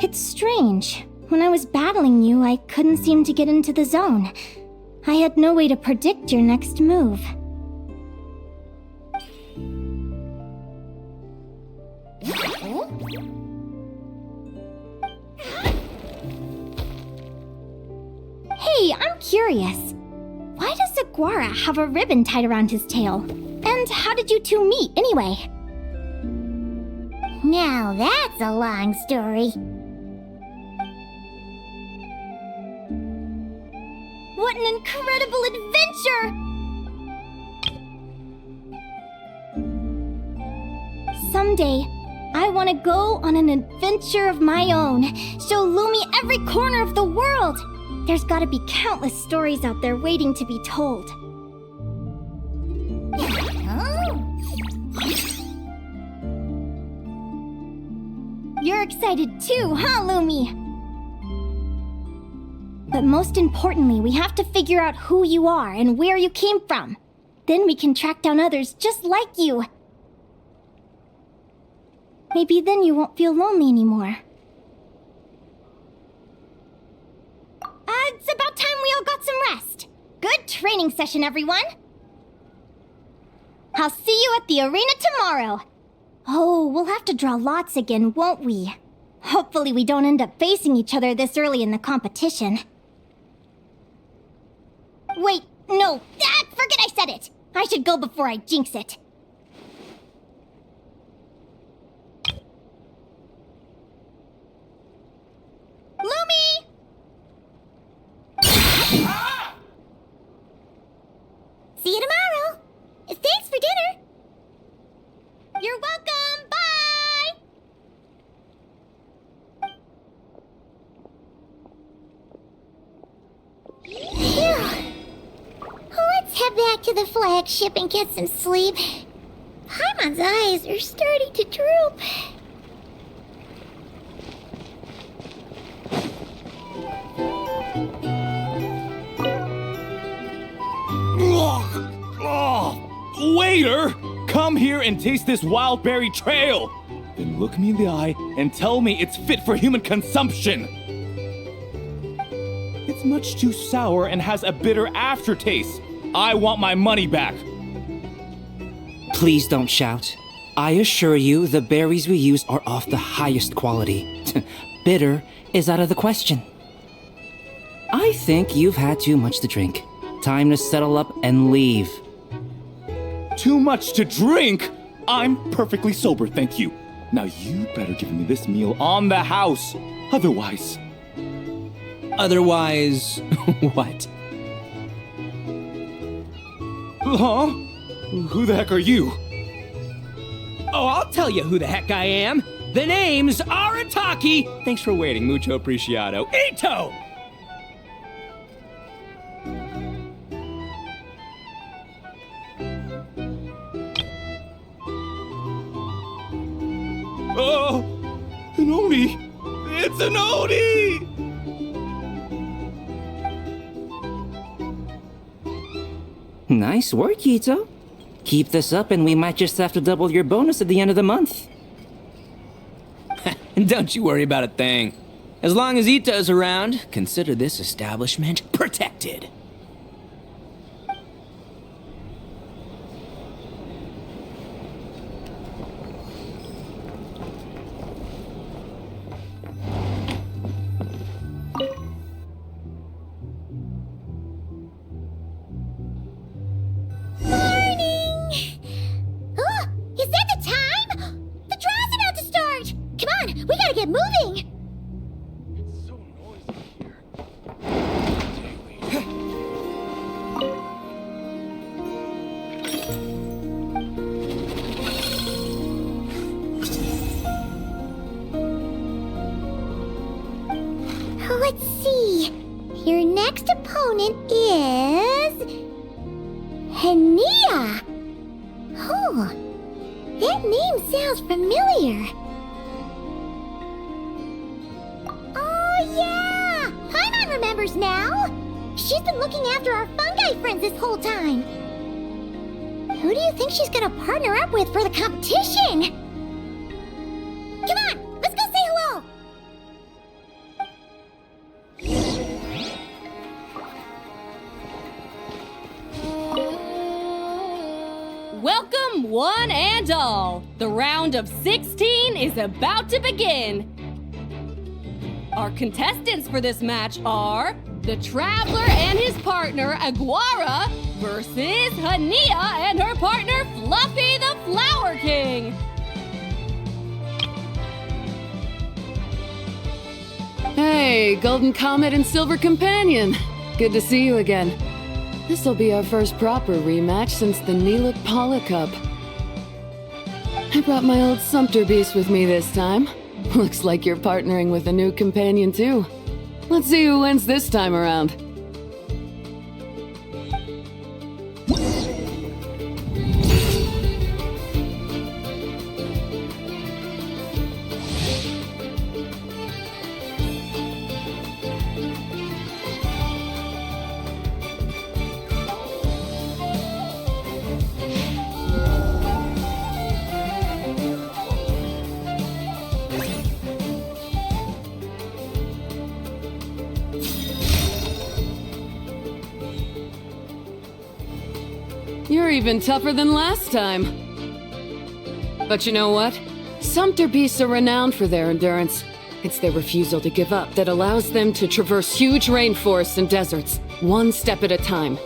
[SPEAKER 3] It's strange. When I was battling you, I couldn't seem to get into the zone. I had no way to predict your next move. Hey, I'm curious. Why does Aguara have a ribbon tied around his tail? And how did you two meet, anyway?
[SPEAKER 2] Now that's a long story.
[SPEAKER 3] What an incredible adventure! Someday, I want to go on an adventure of my own. Show Lumi every corner of the world. There's gotta be countless stories out there waiting to be told. You're excited too, huh, Lumi? But most importantly, we have to figure out who you are and where you came from. Then we can track down others just like you. Maybe then you won't feel lonely anymore. It's about time we all got some rest. Good training session, everyone. I'll see you at the arena tomorrow. Oh, we'll have to draw lots again, won't we? Hopefully we don't end up facing each other this early in the competition. Wait, no, forget I said it. I should go before I jinx it. Lumi!
[SPEAKER 2] See you tomorrow. Thanks for dinner.
[SPEAKER 3] You're welcome. Bye!
[SPEAKER 2] Phew. Let's head back to the flagship and get some sleep. Paimon's eyes are starting to droop.
[SPEAKER 11] Waiter! Come here and taste this wild berry trail! Then look me in the eye and tell me it's fit for human consumption! It's much too sour and has a bitter aftertaste. I want my money back!
[SPEAKER 5] Please don't shout. I assure you the berries we use are of the highest quality. Bitter is out of the question. I think you've had too much to drink. Time to settle up and leave.
[SPEAKER 11] Too much to drink? I'm perfectly sober, thank you. Now you better give me this meal on the house. Otherwise...
[SPEAKER 5] Otherwise, what?
[SPEAKER 11] Huh? Who the heck are you?
[SPEAKER 5] Oh, I'll tell you who the heck I am. The name's Arataki. Thanks for waiting, mucho apreciado. Ito!
[SPEAKER 11] Oh, an Oni! It's an Oni!
[SPEAKER 5] Nice work, Ito. Keep this up and we might just have to double your bonus at the end of the month. Don't you worry about a thing. As long as Ito's around, consider this establishment protected.
[SPEAKER 2] Moving!
[SPEAKER 11] It's so noisy here.
[SPEAKER 2] Let's see. Your next opponent is... Linnea. Oh, that name sounds familiar. Yeah! Paimon remembers now! She's been looking after our fungi friends this whole time! Who do you think she's gonna partner up with for the competition? Come on, let's go say hello!
[SPEAKER 8] Welcome, one and all. The round of 16 is about to begin. Our contestants for this match are the Traveler and his partner Aguara versus Linnea and her partner Fluffy the Flower King.
[SPEAKER 12] Hey, Golden Comet and Silver Companion. Good to see you again. This'll be our first proper rematch since the Neelik Paula Cup. I brought my old Sumpter Beast with me this time. Looks like you're partnering with a new companion, too. Let's see who wins this time around. You're even tougher than last time. But you know what? Sumpter beasts are renowned for their endurance. It's their refusal to give up that allows them to traverse huge rainforests and deserts, one step at a time.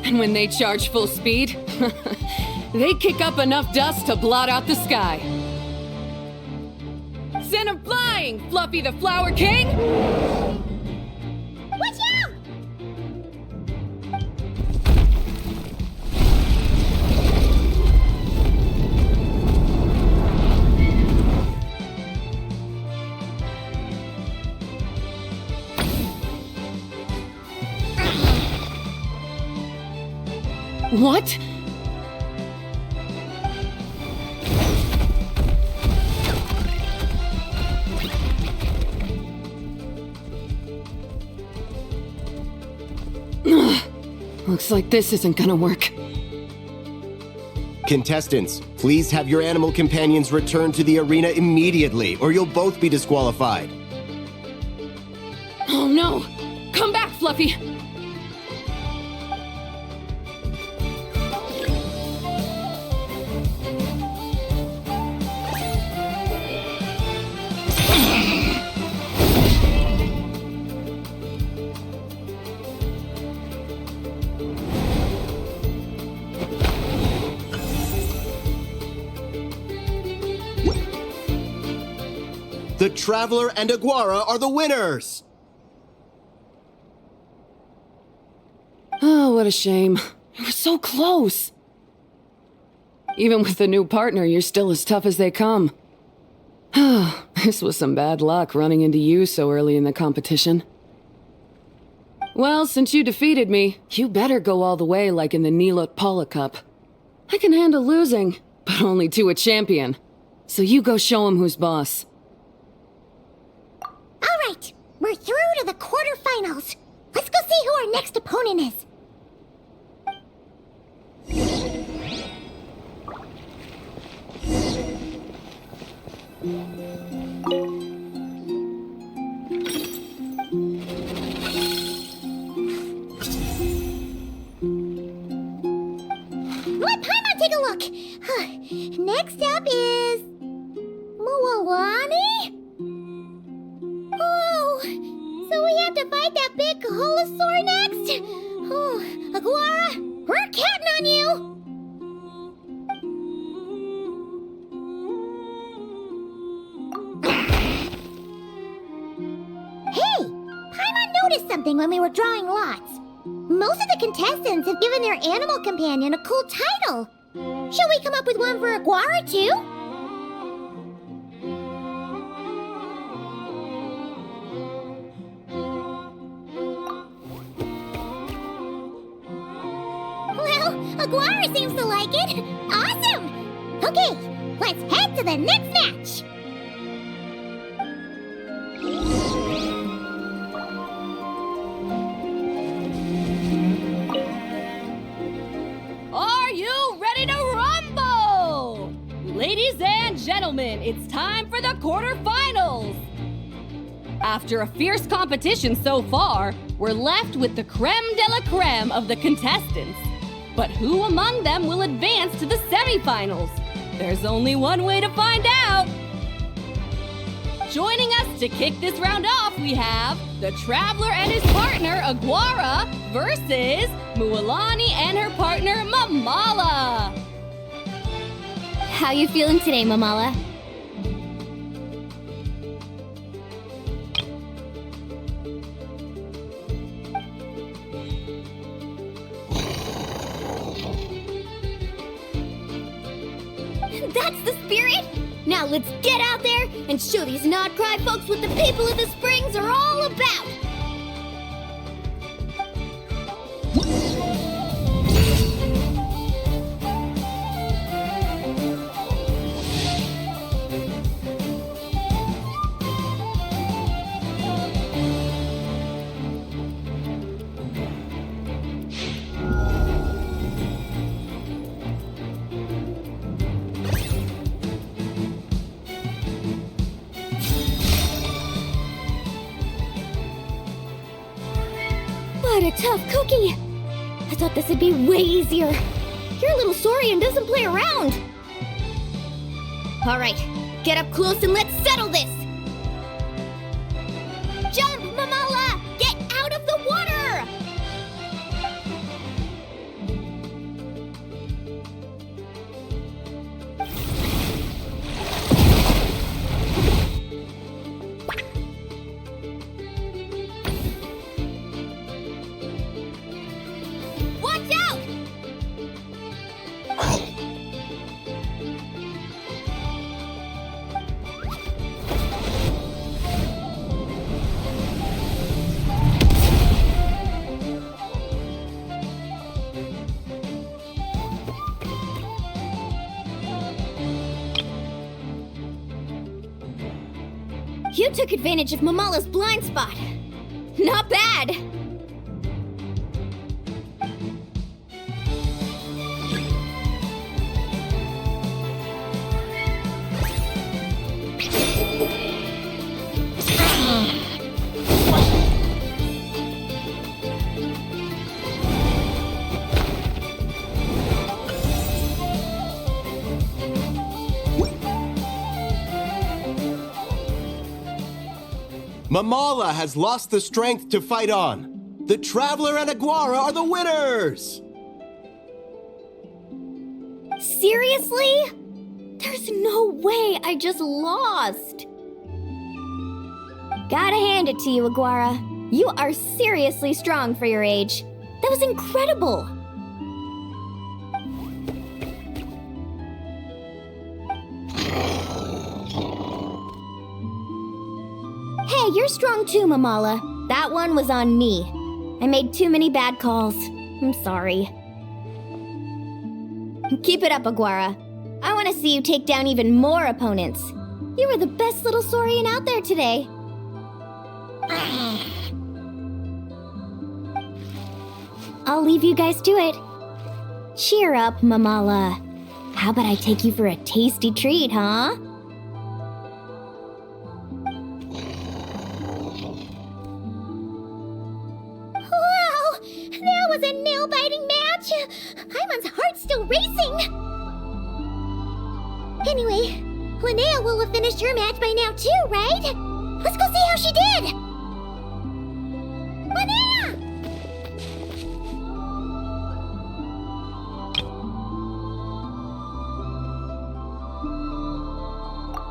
[SPEAKER 12] And when they charge full speed, they kick up enough dust to blot out the sky. Send him flying, Fluffy the Flower King!
[SPEAKER 2] Watch out!
[SPEAKER 12] What? Looks like this isn't gonna work.
[SPEAKER 7] Contestants, please have your animal companions return to the arena immediately, or you'll both be disqualified.
[SPEAKER 12] Oh no! Come back, Fluffy!
[SPEAKER 7] The Traveler and Aguara are the winners!
[SPEAKER 12] Oh, what a shame. You were so close. Even with the new partner, you're still as tough as they come. This was some bad luck running into you so early in the competition. Well, since you defeated me, you better go all the way like in the Niluk Pala Cup. I can handle losing, but only to a champion. So you go show him who's boss.
[SPEAKER 2] All right, we're through to the quarterfinals. Let's go see who our next opponent is. Let Paimon take a look. Next up is Mualani? Oh, so we have to fight that big Holosaur next? Oh, Aguara, we're counting on you! Hey, Paimon noticed something when we were drawing lots. Most of the contestants have given their animal companion a cool title. Shall we come up with one for Aguara too? Well, Aguara seems to like it. Awesome! Okay, let's head to the next match.
[SPEAKER 8] Are you ready to rumble? Ladies and gentlemen, it's time for the quarterfinals. After a fierce competition so far, we're left with the creme de la creme of the contestants. But who among them will advance to the semifinals? There's only one way to find out. Joining us to kick this round off, we have the Traveler and his partner, Aguara, versus Mualani and her partner, Mamala.
[SPEAKER 9] How you feeling today, Mamala? That's the spirit! Now let's get out there and show these Nodcry folks what the people of the Springs are all about! What a tough cookie! I thought this would be way easier. Your little Saurian doesn't play around. All right, get up close and let's settle this. Jump, Mamala! Get out of the water! Watch out! took advantage of Mamala's blind spot. Not bad.
[SPEAKER 7] Mamala has lost the strength to fight on. The Traveler and Aguara are the winners!
[SPEAKER 9] Seriously? There's no way I just lost. Gotta hand it to you, Aguara. You are seriously strong for your age. That was incredible. Hey, you're strong too, Mamala. That one was on me. I made too many bad calls. I'm sorry. Keep it up, Aguara. I want to see you take down even more opponents. You were the best little Saurian out there today. I'll leave you guys to it. Cheer up, Mamala. How about I take you for a tasty treat, huh?
[SPEAKER 2] Wow! That was a nail-biting match! Paimon's heart's still racing! Anyway, Linnea will have finished her match by now too, right? Let's go see how she did! Linnea!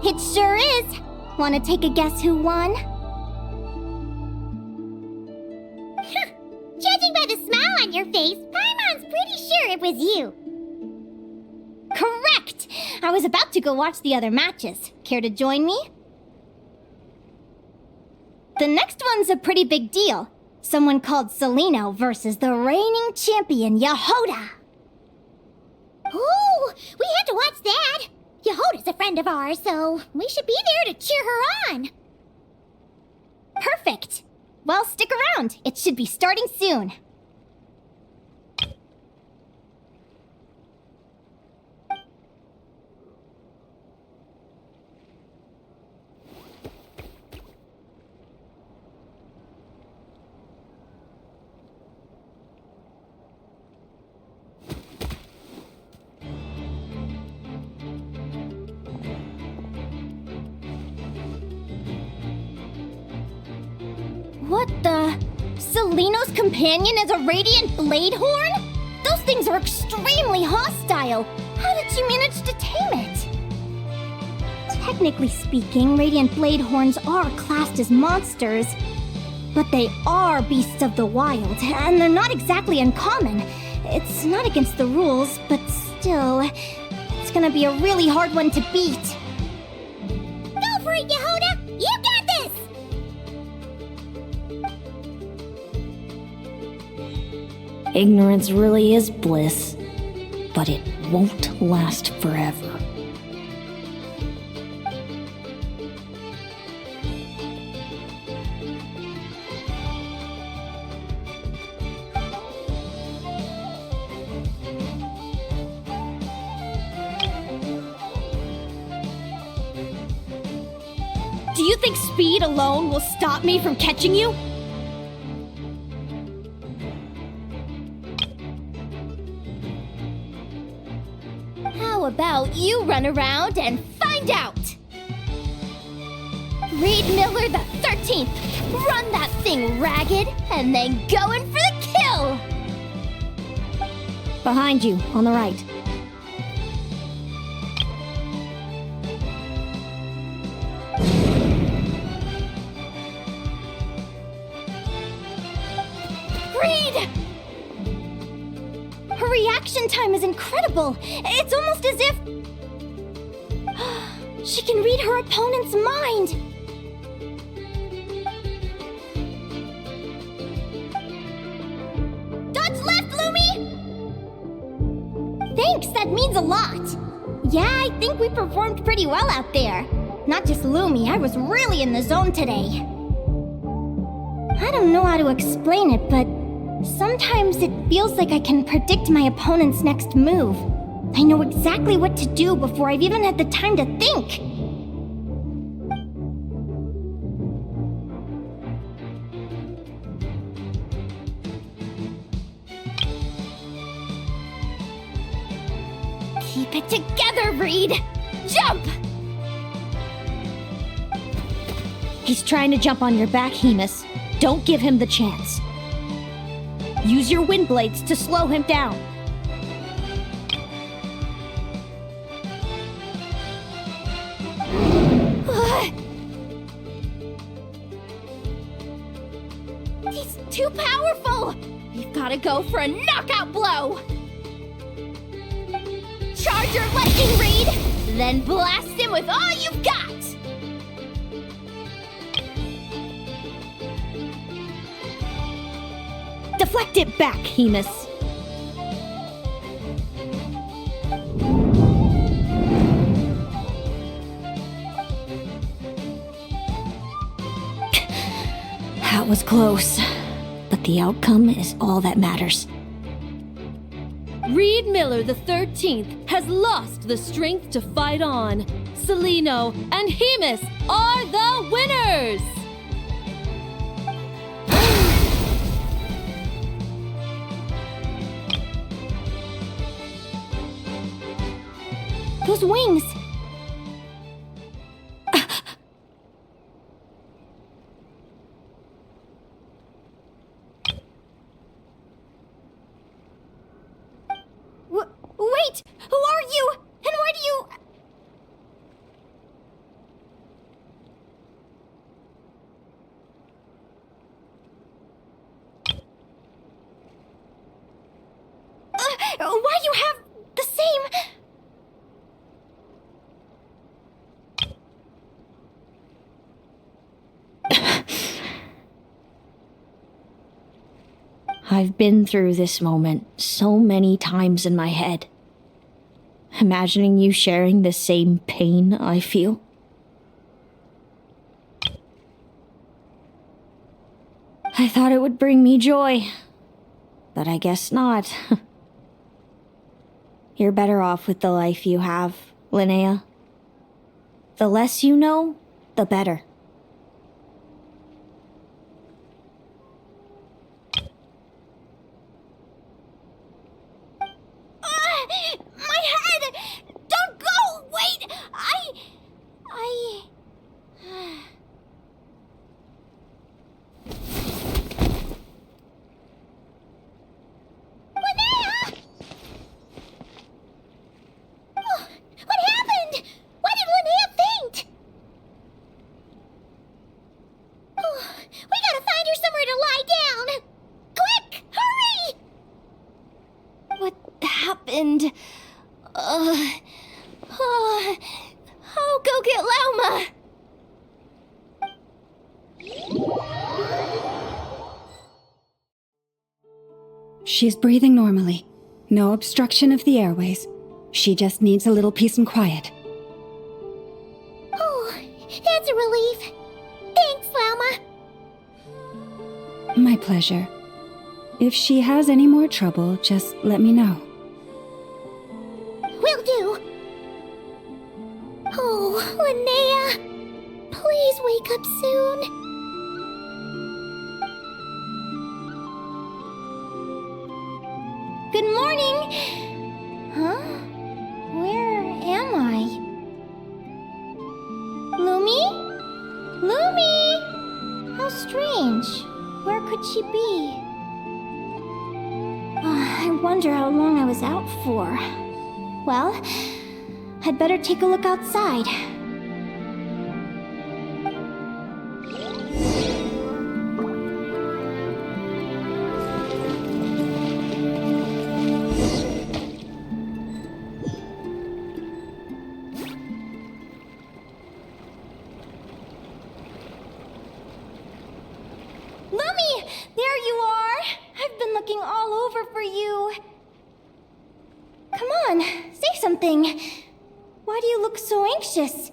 [SPEAKER 3] It sure is. Want to take a guess who won?
[SPEAKER 2] Judging by the smile on your face, Paimon's pretty sure it was you.
[SPEAKER 3] Correct! I was about to go watch the other matches. Care to join me? The next one's a pretty big deal. Someone called Celino versus the reigning champion, Yehoda.
[SPEAKER 2] Ooh, we had to watch that. Yehoda's a friend of ours, so we should be there to cheer her on.
[SPEAKER 3] Perfect. Well, stick around. It should be starting soon. What the? Celino's companion is a radiant blade horn? Those things are extremely hostile. How did she manage to tame it? Technically speaking, radiant blade horns are classed as monsters. But they are beasts of the wild, and they're not exactly uncommon. It's not against the rules, but still, it's gonna be a really hard one to beat.
[SPEAKER 2] Go for it, Yehoda! You got this!
[SPEAKER 13] Ignorance really is bliss, but it won't last forever.
[SPEAKER 3] Do you think speed alone will stop me from catching you? How about you run around and find out? Reed Miller the 13th, run that thing ragged and then go in for the kill! Behind you, on the right. Reed! Her reaction time is incredible. It's almost as if she can read her opponent's mind. Dodge left, Lumi! Thanks, that means a lot. Yeah, I think we performed pretty well out there. Not just Lumi, I was really in the zone today. I don't know how to explain it, but sometimes it feels like I can predict my opponent's next move. I know exactly what to do before I've even had the time to think. Keep it together, Reed! Jump! He's trying to jump on your back, Hemus. Don't give him the chance. Use your wind blades to slow him down. He's too powerful! You've gotta go for a knockout blow! Charge your lightning, Reed! Then blast him with all you've got! Deflect it back, Hemus. That was close, but the outcome is all that matters.
[SPEAKER 8] Reed Miller the 13th has lost the strength to fight on. Celino and Hemus are the winners!
[SPEAKER 3] Those wings! Wait! Who are you? And why do you... why do you have the same... I've been through this moment so many times in my head. Imagining you sharing the same pain I feel. I thought it would bring me joy, but I guess not. You're better off with the life you have, Linnea. The less you know, the better. My head! Don't go! Wait! Linnea! Oh, what happened? Why did Linnea faint? Oh, we gotta find her somewhere to lie down! Quick! Hurry! What happened? I'll go get Lauma.
[SPEAKER 6] She's breathing normally. No obstruction of the airways. She just needs a little peace and quiet.
[SPEAKER 2] Oh, that's a relief. Thanks, Lauma.
[SPEAKER 6] My pleasure. If she has any more trouble, just let me know.
[SPEAKER 2] Will do. Oh, Linnea. Please wake up soon.
[SPEAKER 3] Good morning! Huh? Where am I? Lumi? Lumi! How strange. Where could she be? I wonder how long I was out for. Well, I'd better take a look outside. Lumi! There you are! I've been looking all over for you. Come on, say something. Why do you look so anxious?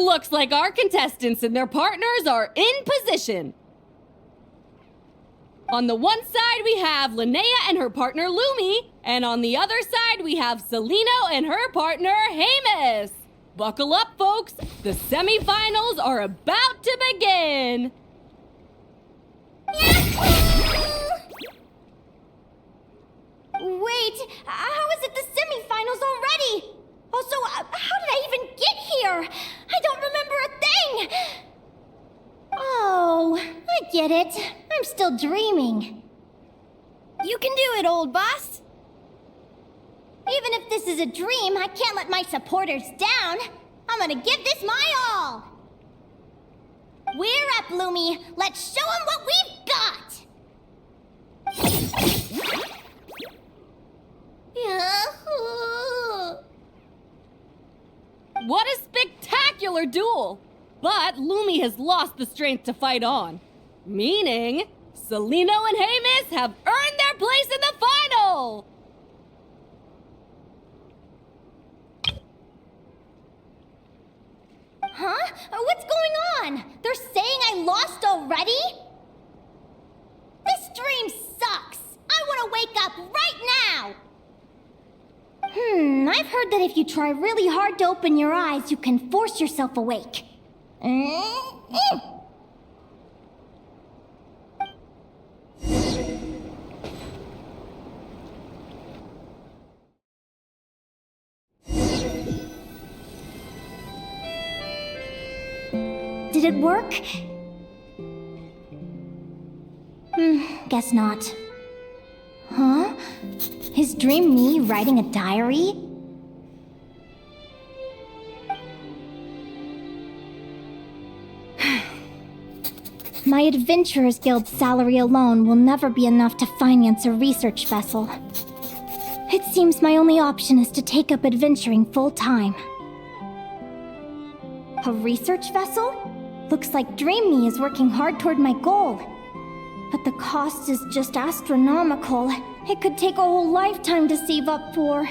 [SPEAKER 8] Looks like our contestants and their partners are in position. On the one side, we have Linnea and her partner Lumi, and on the other side, we have Celino and her partner Hamus. Buckle up, folks. The semifinals are about to begin.
[SPEAKER 3] Wait, how is it the semifinals already? Also, how did I even get here? I don't remember a thing! Oh, I get it. I'm still dreaming. You can do it, old boss. Even if this is a dream, I can't let my supporters down. I'm gonna give this my all. We're up, Lumi. Let's show them what we've got.
[SPEAKER 8] What a spectacular duel! But Lumi has lost the strength to fight on. Meaning, Celino and Hamus have earned their place in the final!
[SPEAKER 3] Huh? What's going on? They're saying I lost already? This dream sucks! I want to wake up right now! I've heard that if you try really hard to open your eyes, you can force yourself awake. Did it work? Guess not. Huh? Is Dream me writing a diary? My Adventurers Guild salary alone will never be enough to finance a research vessel. It seems my only option is to take up adventuring full-time. A research vessel? Looks like Dream Me is working hard toward my goal. But the cost is just astronomical. It could take a whole lifetime to save up for.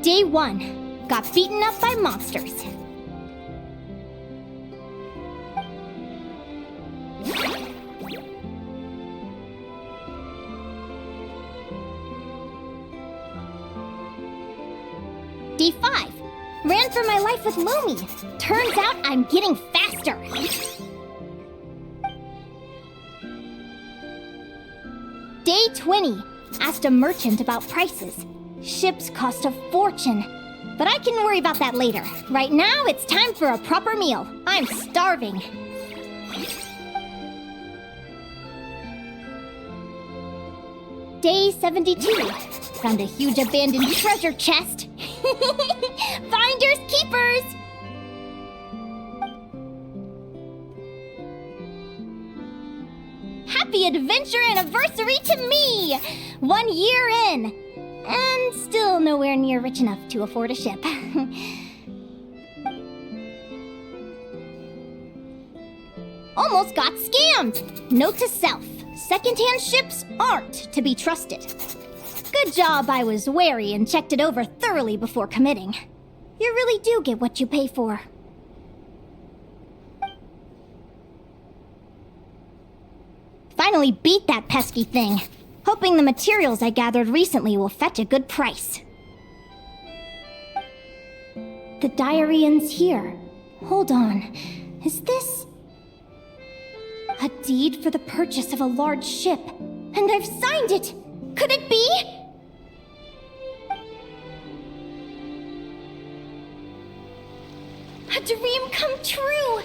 [SPEAKER 3] Day 1. Got beaten up by monsters. Day 5. Ran for my life with Lumi. Turns out I'm getting faster. Day 20. Asked a merchant about prices. Ships cost a fortune. But I can worry about that later. Right now, it's time for a proper meal. I'm starving. Day 72. Found a huge abandoned treasure chest. Finders keepers! Happy adventure anniversary to me! 1 year in! And still nowhere near rich enough to afford a ship. Almost got scammed! Note to self, secondhand ships aren't to be trusted. Good job I was wary and checked it over thoroughly before committing. You really do get what you pay for. Finally beat that pesky thing. Hoping the materials I gathered recently will fetch a good price. The diary ends here. Hold on. Is this... a deed for the purchase of a large ship? And I've signed it! Could it be? A dream come true!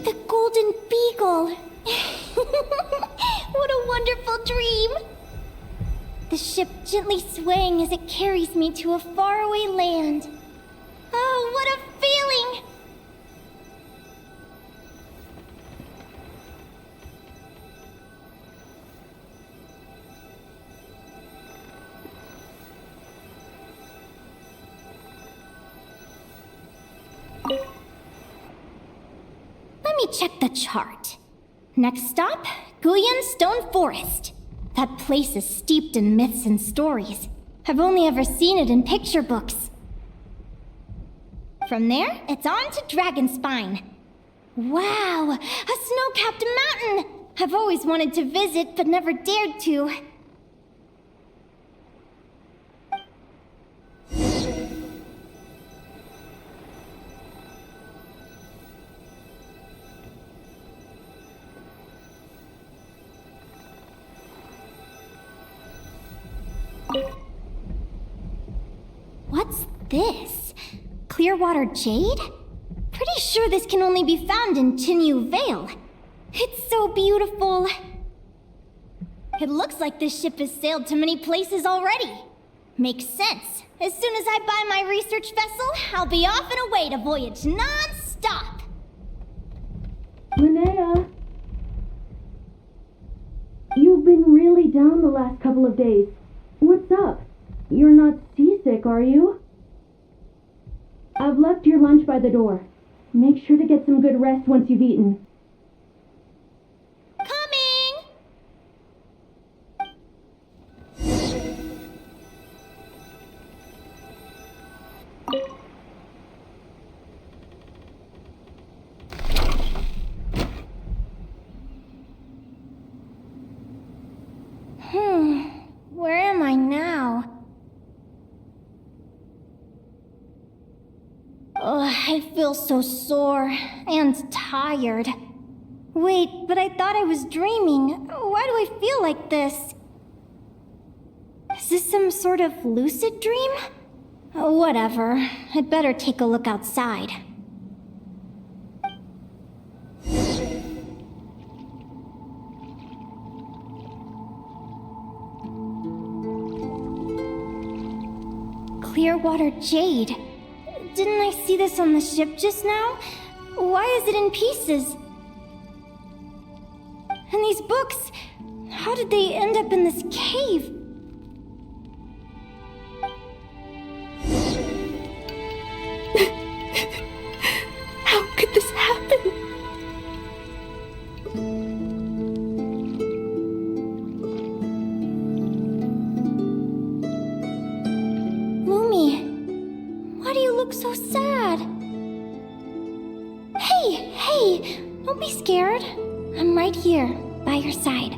[SPEAKER 3] The Golden Beagle! What a wonderful dream! The ship gently swaying as it carries me to a faraway land. Oh, what a feeling! me check the chart. Next stop, Guyan Stone Forest. That place is steeped in myths and stories. I've only ever seen it in picture books. From there, it's on to Dragonspine. Wow, a snow-capped mountain! I've always wanted to visit, but never dared to. What's this? Clearwater jade? Pretty sure this can only be found in Chinyu Vale. It's so beautiful. It looks like this ship has sailed to many places already. Makes sense. As soon as I buy my research vessel, I'll be off and away to voyage non-stop.
[SPEAKER 14] Linnea, you've been really down the last couple of days. What's up? You're not seasick, are you? I've left your lunch by the door. Make sure to get some good rest once you've eaten.
[SPEAKER 3] Coming! Where am I now? I feel so sore and tired. Wait, but I thought I was dreaming. Why do I feel like this? Is this some sort of lucid dream? Whatever. I'd better take a look outside. Clearwater jade. Didn't I see this on the ship just now? Why is it in pieces? And these books, how did they end up in this cave?
[SPEAKER 1] How could this happen?
[SPEAKER 3] Why do you look so sad? Hey, don't be scared. I'm right here, by your side.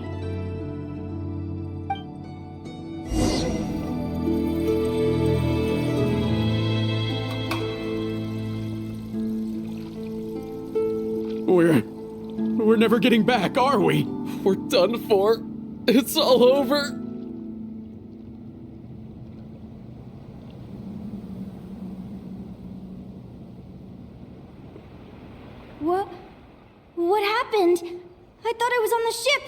[SPEAKER 15] We're never getting back, are we? We're done for. It's all over.
[SPEAKER 3] What happened? I thought I was on the ship.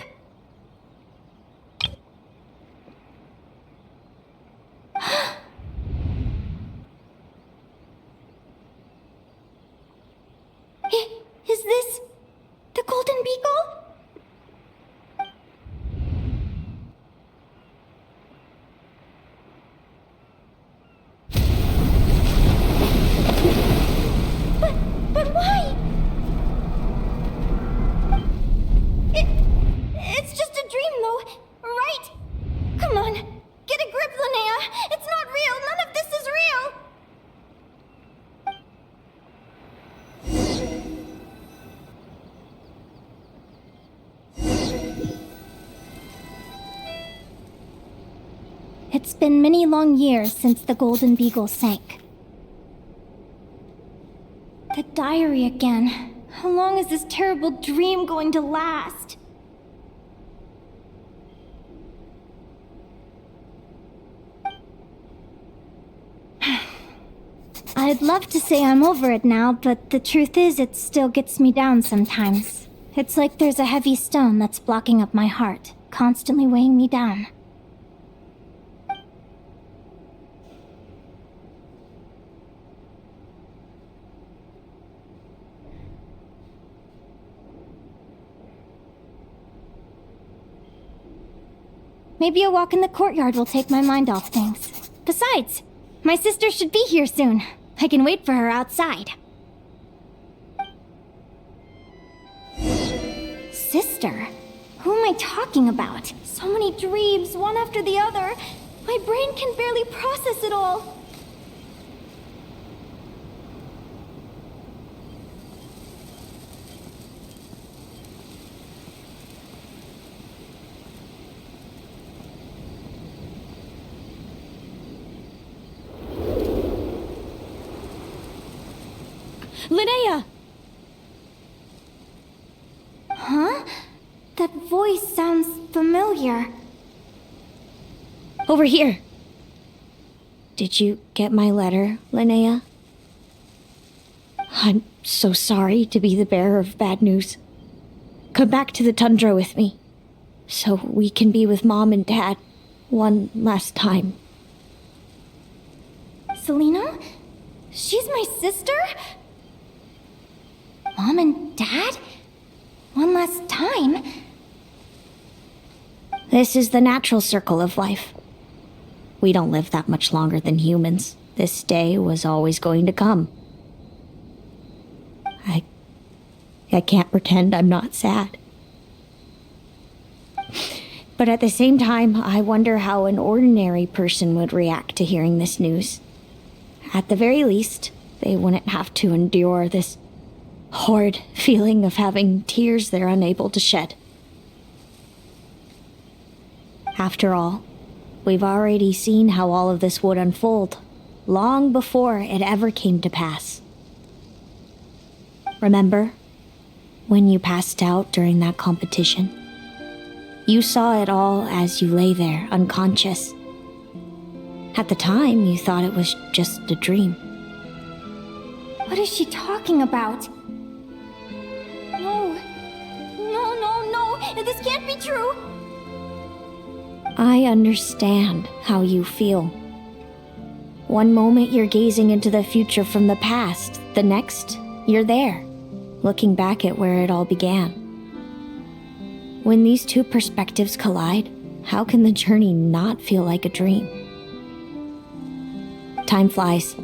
[SPEAKER 3] Is this the Golden Beagle? But why? It's just a dream, though, right? Come on, get a grip, Linnea. It's not real. None of this is real. It's been many long years since the Golden Beagle sank. The diary again. How long is this terrible dream going to last? I'd love to say I'm over it now, but the truth is it still gets me down sometimes. It's like there's a heavy stone that's blocking up my heart, constantly weighing me down. Maybe a walk in the courtyard will take my mind off things. Besides, my sister should be here soon. I can wait for her outside. sister? Who am I talking about? So many dreams, one after the other. My brain can barely process it all.
[SPEAKER 8] Linnea!
[SPEAKER 3] Huh? That voice sounds familiar.
[SPEAKER 9] Over here. Did you get my letter, Linnea? I'm so sorry to be the bearer of bad news. Come back to the tundra with me, so we can be with Mom and Dad one last time.
[SPEAKER 3] Selena? She's my sister? Mom and Dad? One last time?
[SPEAKER 9] This is the natural circle of life. We don't live that much longer than humans. This day was always going to come. I can't pretend I'm not sad. But at the same time, I wonder how an ordinary person would react to hearing this news. At the very least, they wouldn't have to endure this horrid feeling of having tears they're unable to shed. After all, we've already seen how all of this would unfold, long before it ever came to pass. Remember, when you passed out during that competition? You saw it all as you lay there, unconscious. At the time, you thought it was just a dream.
[SPEAKER 3] What is she talking about? No. No. This can't be true.
[SPEAKER 9] I understand how you feel. One moment you're gazing into the future from the past, the next, you're there, looking back at where it all began. When these two perspectives collide, how can the journey not feel like a dream? Time flies.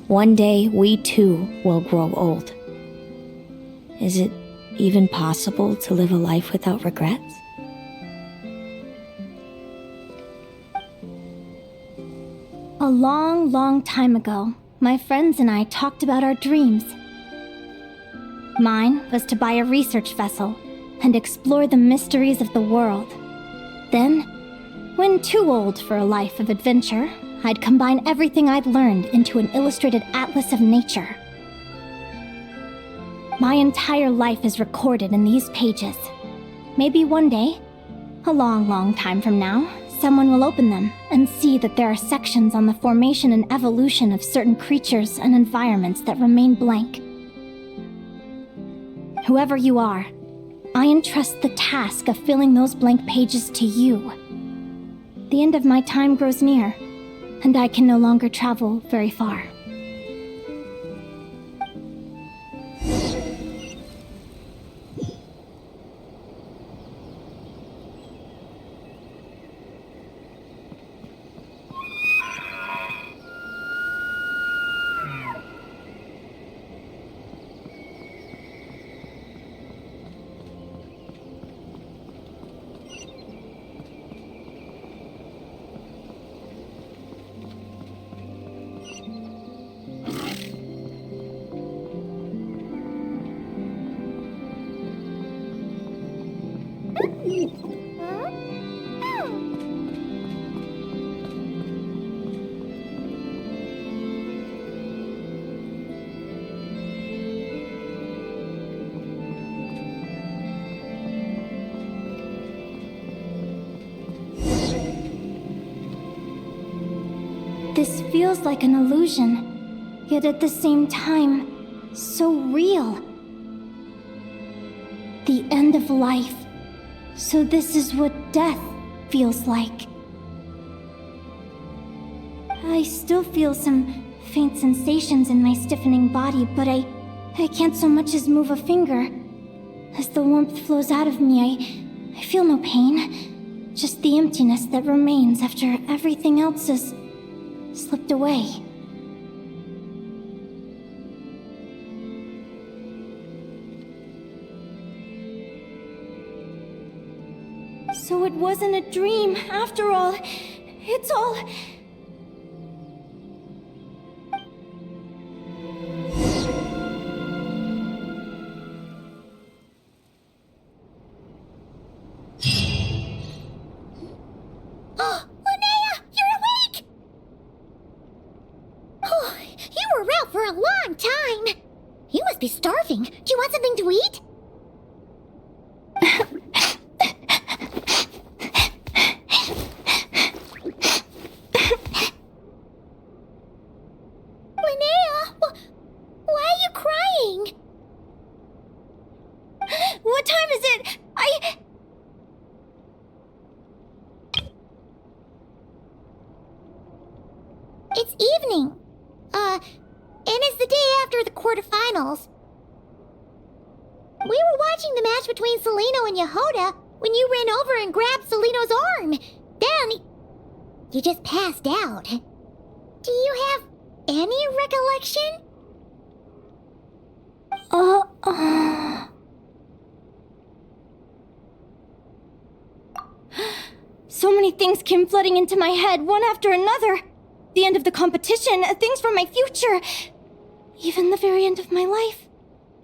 [SPEAKER 9] One day, we too will grow old. Is it even possible to live a life without regrets?
[SPEAKER 3] A long, long time ago, my friends and I talked about our dreams. Mine was to buy a research vessel and explore the mysteries of the world. Then, when too old for a life of adventure, I'd combine everything I'd learned into an illustrated atlas of nature. My entire life is recorded in these pages. Maybe one day, a long, long time from now, someone will open them and see that there are sections on the formation and evolution of certain creatures and environments that remain blank. Whoever you are, I entrust the task of filling those blank pages to you. The end of my time grows near, and I can no longer travel very far. This feels like an illusion, yet at the same time, so real. The end of life. So this is what death feels like. I still feel some faint sensations in my stiffening body, but I can't so much as move a finger. As the warmth flows out of me, I feel no pain. Just the emptiness that remains after everything else has slipped away. So it wasn't a dream, after all. It's all...
[SPEAKER 2] Oh, Linnea, you're awake! Oh, you were out for a long time. You must be starving. Do you want something to eat? Linnea, why are you crying?
[SPEAKER 3] What time is it?
[SPEAKER 2] It's evening. And it's the day after the quarterfinals. We were watching the match between Celino and Yehoda when you ran over and grabbed Celino's arm. Then, you just passed out. Do you have any recollection?
[SPEAKER 3] So many things came flooding into my head, one after another. The end of the competition, things from my future. Even the very end of my life,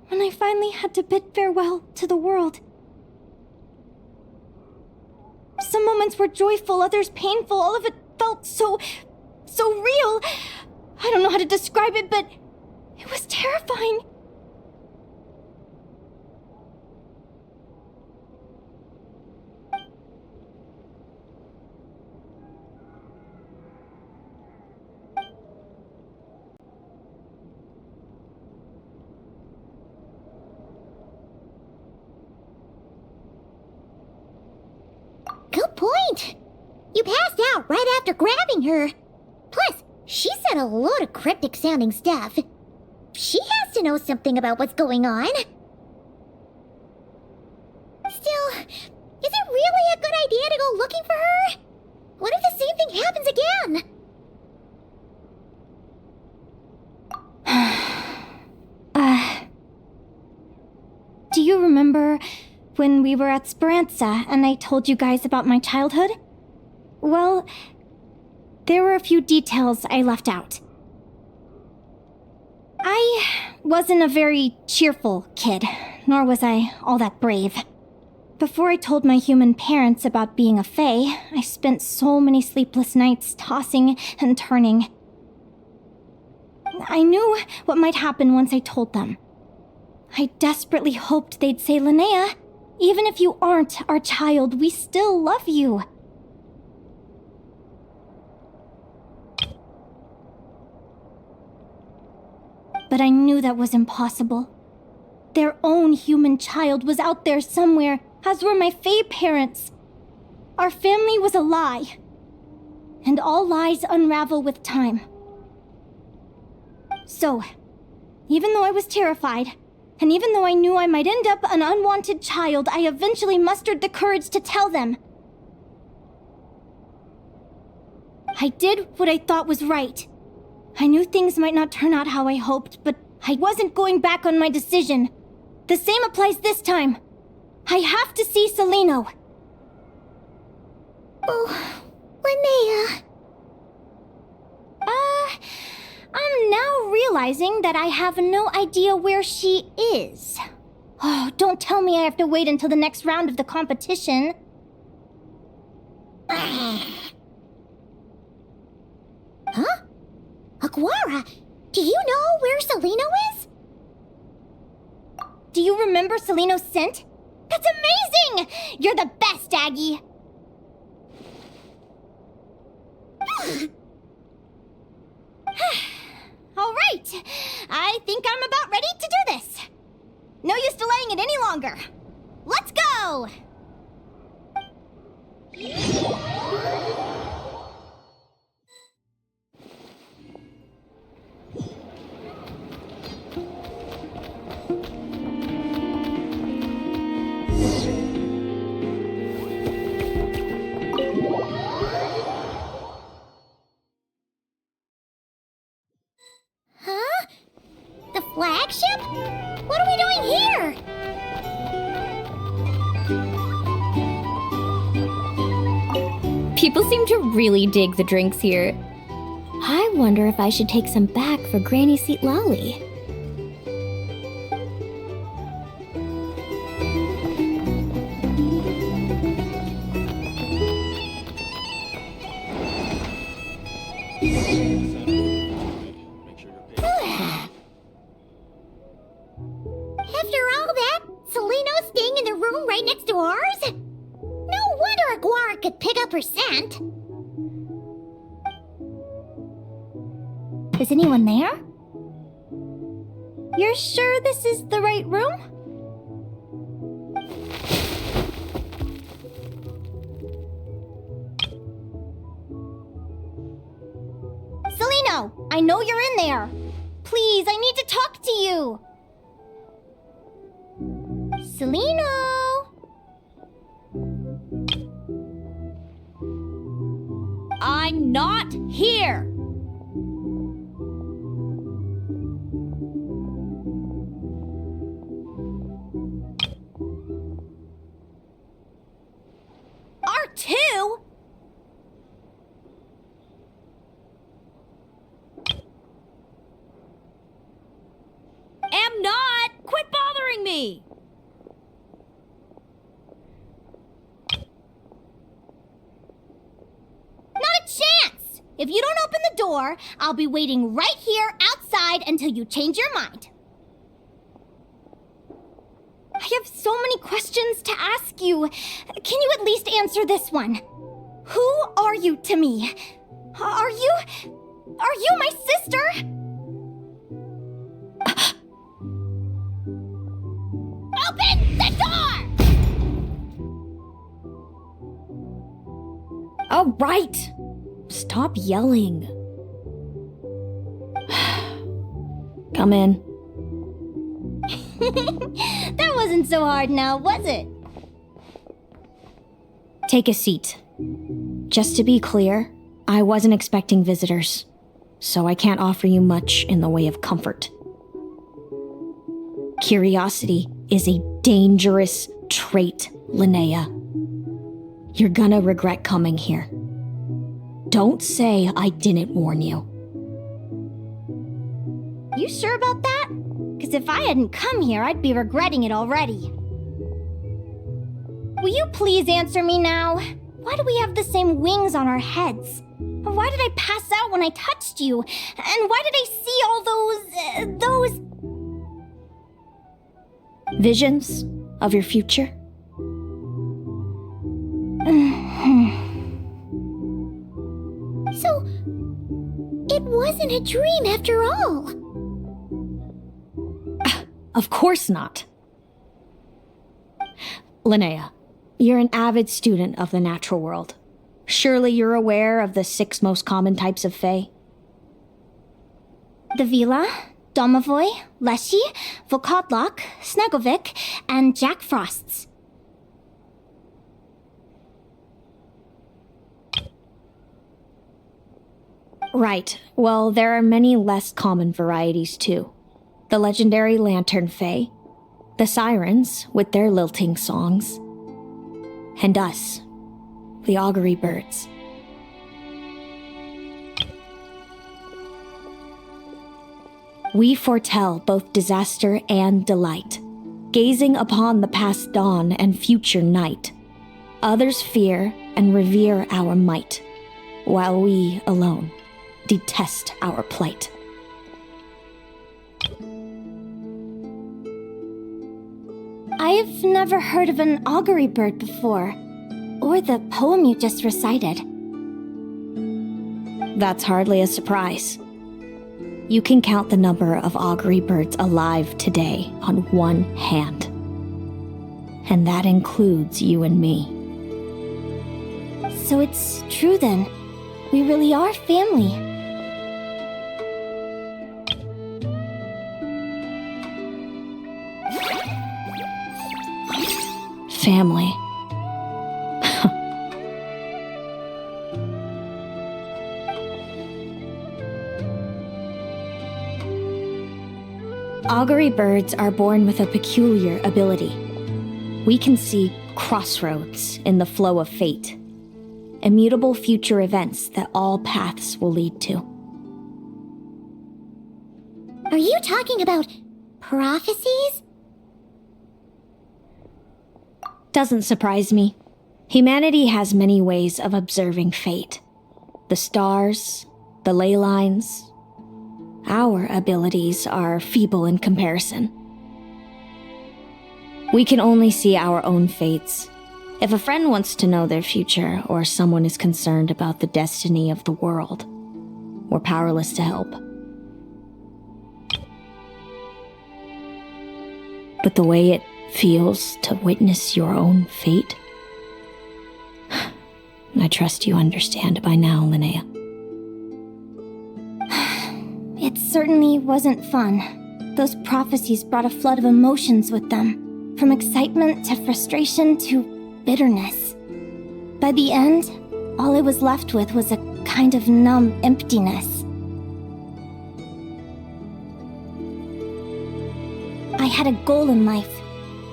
[SPEAKER 3] when I finally had to bid farewell to the world. Some moments were joyful, others painful. All of it felt so real. I don't know how to describe it, but it was terrifying.
[SPEAKER 2] Good point. You passed out right after grabbing her. Plus, she said a load of cryptic-sounding stuff. She has to know something about what's going on. Still, is it really a good idea to go looking for her? What if the same thing happens again?
[SPEAKER 3] Do you remember when we were at Speranza and I told you guys about my childhood? Well, there were a few details I left out. I wasn't a very cheerful kid, nor was I all that brave. Before I told my human parents about being a fae, I spent so many sleepless nights tossing and turning. I knew what might happen once I told them. I desperately hoped they'd say, Linnea, even if you aren't our child, we still love you. But I knew that was impossible. Their own human child was out there somewhere, as were my fae parents. Our family was a lie. And all lies unravel with time. So, even though I was terrified, and even though I knew I might end up an unwanted child, I eventually mustered the courage to tell them. I did what I thought was right. I knew things might not turn out how I hoped, but I wasn't going back on my decision. The same applies this time. I have to see Celino.
[SPEAKER 2] Oh, Linnea.
[SPEAKER 3] I'm now realizing that I have no idea where she is. Oh, don't tell me I have to wait until the next round of the competition.
[SPEAKER 2] Huh? Aguara, do you know where Celino is?
[SPEAKER 3] Do you remember Celino's scent? That's amazing! You're the best, Aggie! All right, I think I'm about ready to do this. No use delaying it any longer. Let's go!
[SPEAKER 2] Huh? The flagship? What are we doing here?
[SPEAKER 9] People seem to really dig the drinks here. I wonder if I should take some back for Granny Seat Lolly.
[SPEAKER 2] After all that, Seleno's staying in the room right next to ours? No wonder Aguara could pick up her scent.
[SPEAKER 3] Is anyone there? You're sure this is the right room? Seleno, I know you're in there. Please, I need to talk to you. Seleno!
[SPEAKER 8] I'm not here!
[SPEAKER 3] R2?
[SPEAKER 8] Am not! Quit bothering me!
[SPEAKER 3] Not a chance! If you don't open the door, I'll be waiting right here outside until you change your mind. I have so many questions to ask you. Can you at least answer this one? Who are you to me? Are you my sister? Open the door!
[SPEAKER 9] All right. Stop yelling. Come in.
[SPEAKER 3] That wasn't so hard now, was it?
[SPEAKER 9] Take a seat. Just to be clear, I wasn't expecting visitors, so I can't offer you much in the way of comfort. Curiosity is a dangerous trait, Linnea. You're gonna regret coming here. Don't say I didn't warn you.
[SPEAKER 3] You sure about that? Because if I hadn't come here, I'd be regretting it already. Will you please answer me now? Why do we have the same wings on our heads? Why did I pass out when I touched you? And why did I see all those...
[SPEAKER 9] Visions of your future?
[SPEAKER 2] So, it wasn't a dream after all.
[SPEAKER 9] Of course not. Linnea, you're an avid student of the natural world. Surely you're aware of the 6 most common types of Fae?
[SPEAKER 3] The Vila, Domovoy, Leshy, Volkodlok, Snegovic, and Jack Frosts.
[SPEAKER 9] Right. Well, there are many less common varieties too. The legendary Lantern Fae, the Sirens with their lilting songs, and us, the Augury Birds. We foretell both disaster and delight, gazing upon the past dawn and future night. Others fear and revere our might, while we alone detest our plight.
[SPEAKER 3] I have never heard of an augury bird before, or the poem you just recited.
[SPEAKER 9] That's hardly a surprise. You can count the number of augury birds alive today on one hand. And that includes you and me.
[SPEAKER 3] So it's true then. We really are family.
[SPEAKER 9] Family. Augury birds are born with a peculiar ability. We can see crossroads in the flow of fate, immutable future events that all paths will lead to.
[SPEAKER 2] Are you talking about prophecies?
[SPEAKER 9] Doesn't surprise me. Humanity has many ways of observing fate. The stars, the ley lines. Our abilities are feeble in comparison. We can only see our own fates. If a friend wants to know their future, or someone is concerned about the destiny of the world, we're powerless to help. But the way it feels to witness your own fate, I trust you understand by now, Linnea.
[SPEAKER 3] It certainly wasn't fun. Those prophecies brought a flood of emotions with them, from excitement to frustration to bitterness. By the end, all I was left with was a kind of numb emptiness. I had a goal in life,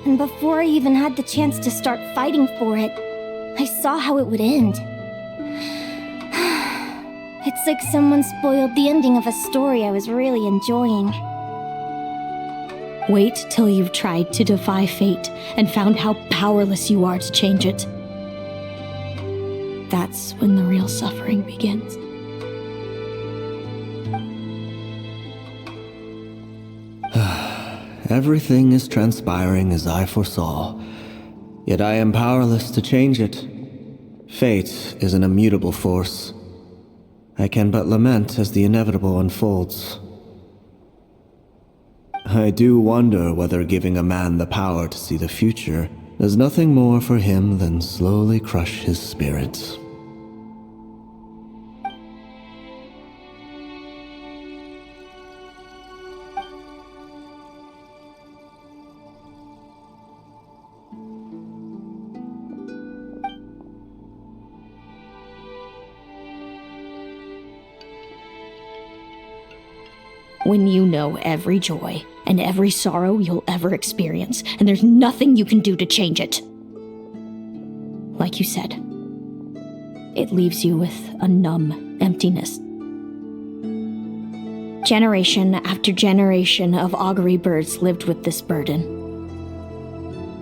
[SPEAKER 3] and before I even had the chance to start fighting for it, I saw how it would end. It's like someone spoiled the ending of a story I was really enjoying.
[SPEAKER 9] Wait till you've tried to defy fate and found how powerless you are to change it. That's when the real suffering begins.
[SPEAKER 7] Everything is transpiring as I foresaw, yet I am powerless to change it. Fate is an immutable force. I can but lament as the inevitable unfolds. I do wonder whether giving a man the power to see the future does nothing more for him than slowly crush his spirit.
[SPEAKER 9] When you know every joy and every sorrow you'll ever experience, and there's nothing you can do to change it. Like you said, it leaves you with a numb emptiness. Generation after generation of augury birds lived with this burden.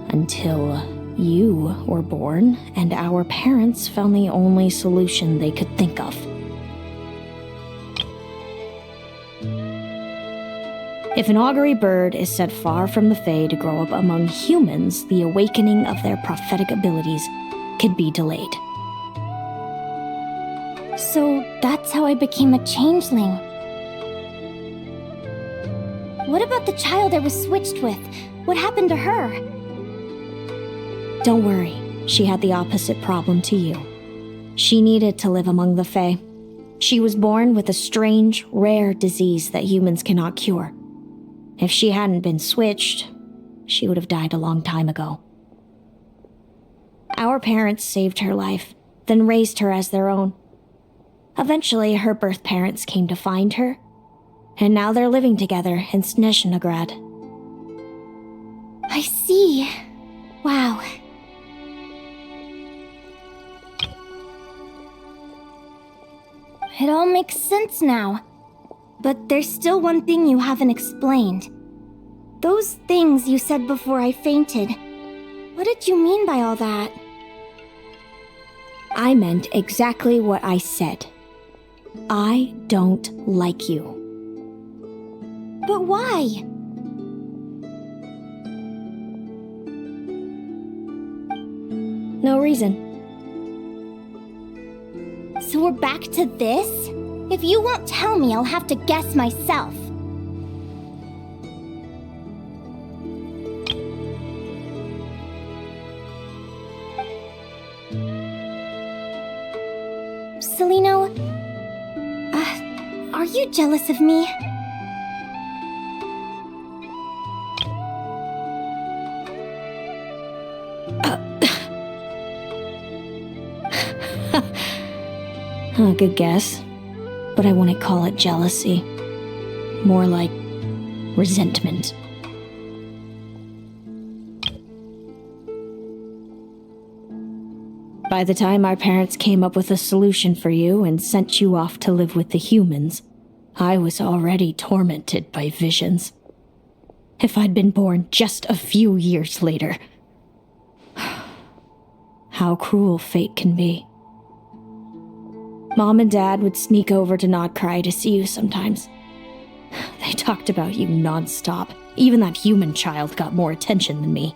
[SPEAKER 9] Until you were born, and our parents found the only solution they could think of. If an augury bird is set far from the Fae to grow up among humans, the awakening of their prophetic abilities could be delayed.
[SPEAKER 3] So that's how I became a changeling. What about the child I was switched with? What happened to her?
[SPEAKER 9] Don't worry, she had the opposite problem to you. She needed to live among the Fae. She was born with a strange, rare disease that humans cannot cure. If she hadn't been switched, she would have died a long time ago. Our parents saved her life, then raised her as their own. Eventually, her birth parents came to find her, and now they're living together in Snezhnegrad.
[SPEAKER 3] I see. Wow. It all makes sense now. But there's still one thing you haven't explained. Those things you said before I fainted. What did you mean by all that?
[SPEAKER 9] I meant exactly what I said. I don't like you.
[SPEAKER 3] But why?
[SPEAKER 9] No reason.
[SPEAKER 3] So we're back to this? If you won't tell me, I'll have to guess myself. Celino, are you jealous of me?
[SPEAKER 9] Good guess. But I wouldn't call it jealousy. More like resentment. By the time our parents came up with a solution for you and sent you off to live with the humans, I was already tormented by visions. If I'd been born just a few years later. How cruel fate can be. Mom and Dad would sneak over to Nodcry to see you sometimes. They talked about you nonstop. Even that human child got more attention than me.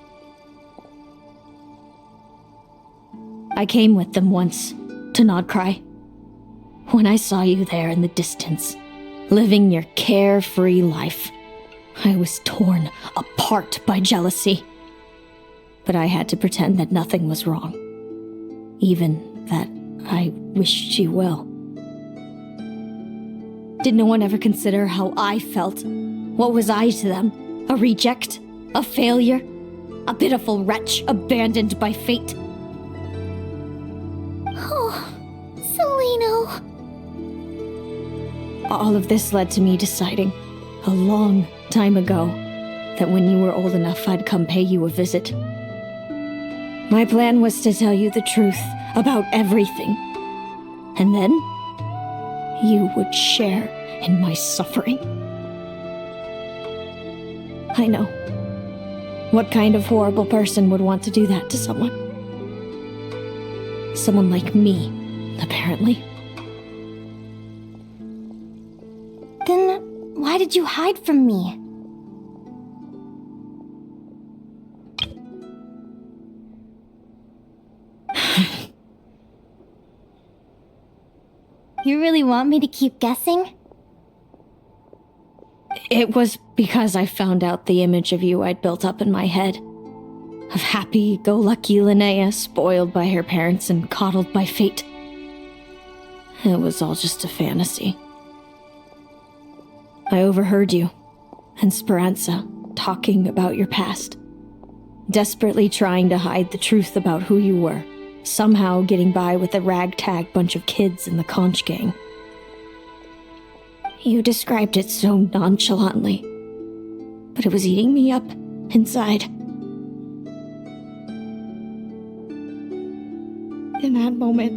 [SPEAKER 9] I came with them once, to Nodcry. When I saw you there in the distance, living your carefree life, I was torn apart by jealousy. But I had to pretend that nothing was wrong. Even that I wished you well. Did no one ever consider how I felt? What was I to them? A reject? A failure? A pitiful wretch abandoned by fate?
[SPEAKER 2] Oh, Celino.
[SPEAKER 9] All of this led to me deciding, a long time ago, that when you were old enough, I'd come pay you a visit. My plan was to tell you the truth about everything. And then, you would share in my suffering. I know. What kind of horrible person would want to do that to someone? Someone like me, apparently.
[SPEAKER 3] Then why did you hide from me? You really want me to keep guessing?
[SPEAKER 9] It was because I found out the image of you I'd built up in my head. Of happy-go-lucky Linnea, spoiled by her parents and coddled by fate. It was all just a fantasy. I overheard you and Speranza talking about your past. Desperately trying to hide the truth about who you were. Somehow getting by with a ragtag bunch of kids in the conch gang. You described it so nonchalantly, but it was eating me up inside. In that moment,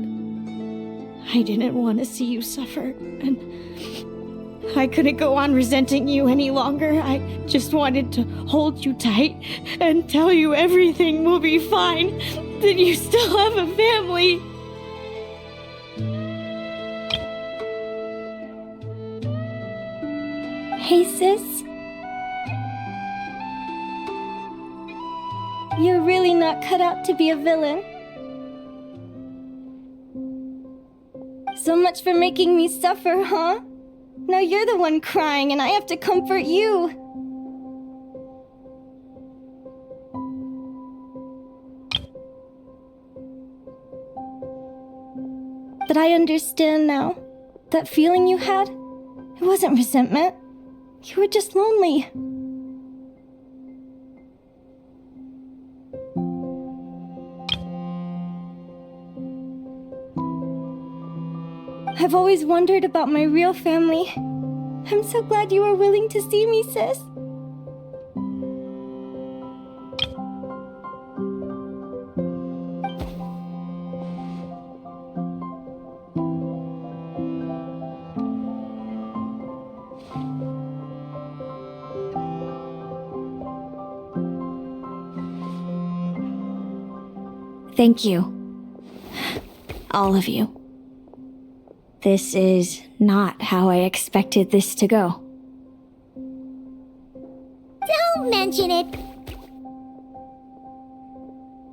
[SPEAKER 9] I didn't want to see you suffer, and I couldn't go on resenting you any longer. I just wanted to hold you tight and tell you everything will be fine, that you still have a family.
[SPEAKER 3] Hey, sis. You're really not cut out to be a villain. So much for making me suffer, huh? Now you're the one crying and I have to comfort you. But I understand now. That feeling you had, it wasn't resentment. You were just lonely. I've always wondered about my real family. I'm so glad you were willing to see me, sis.
[SPEAKER 9] Thank you. All of you. This is not how I expected this to go.
[SPEAKER 2] Don't mention it.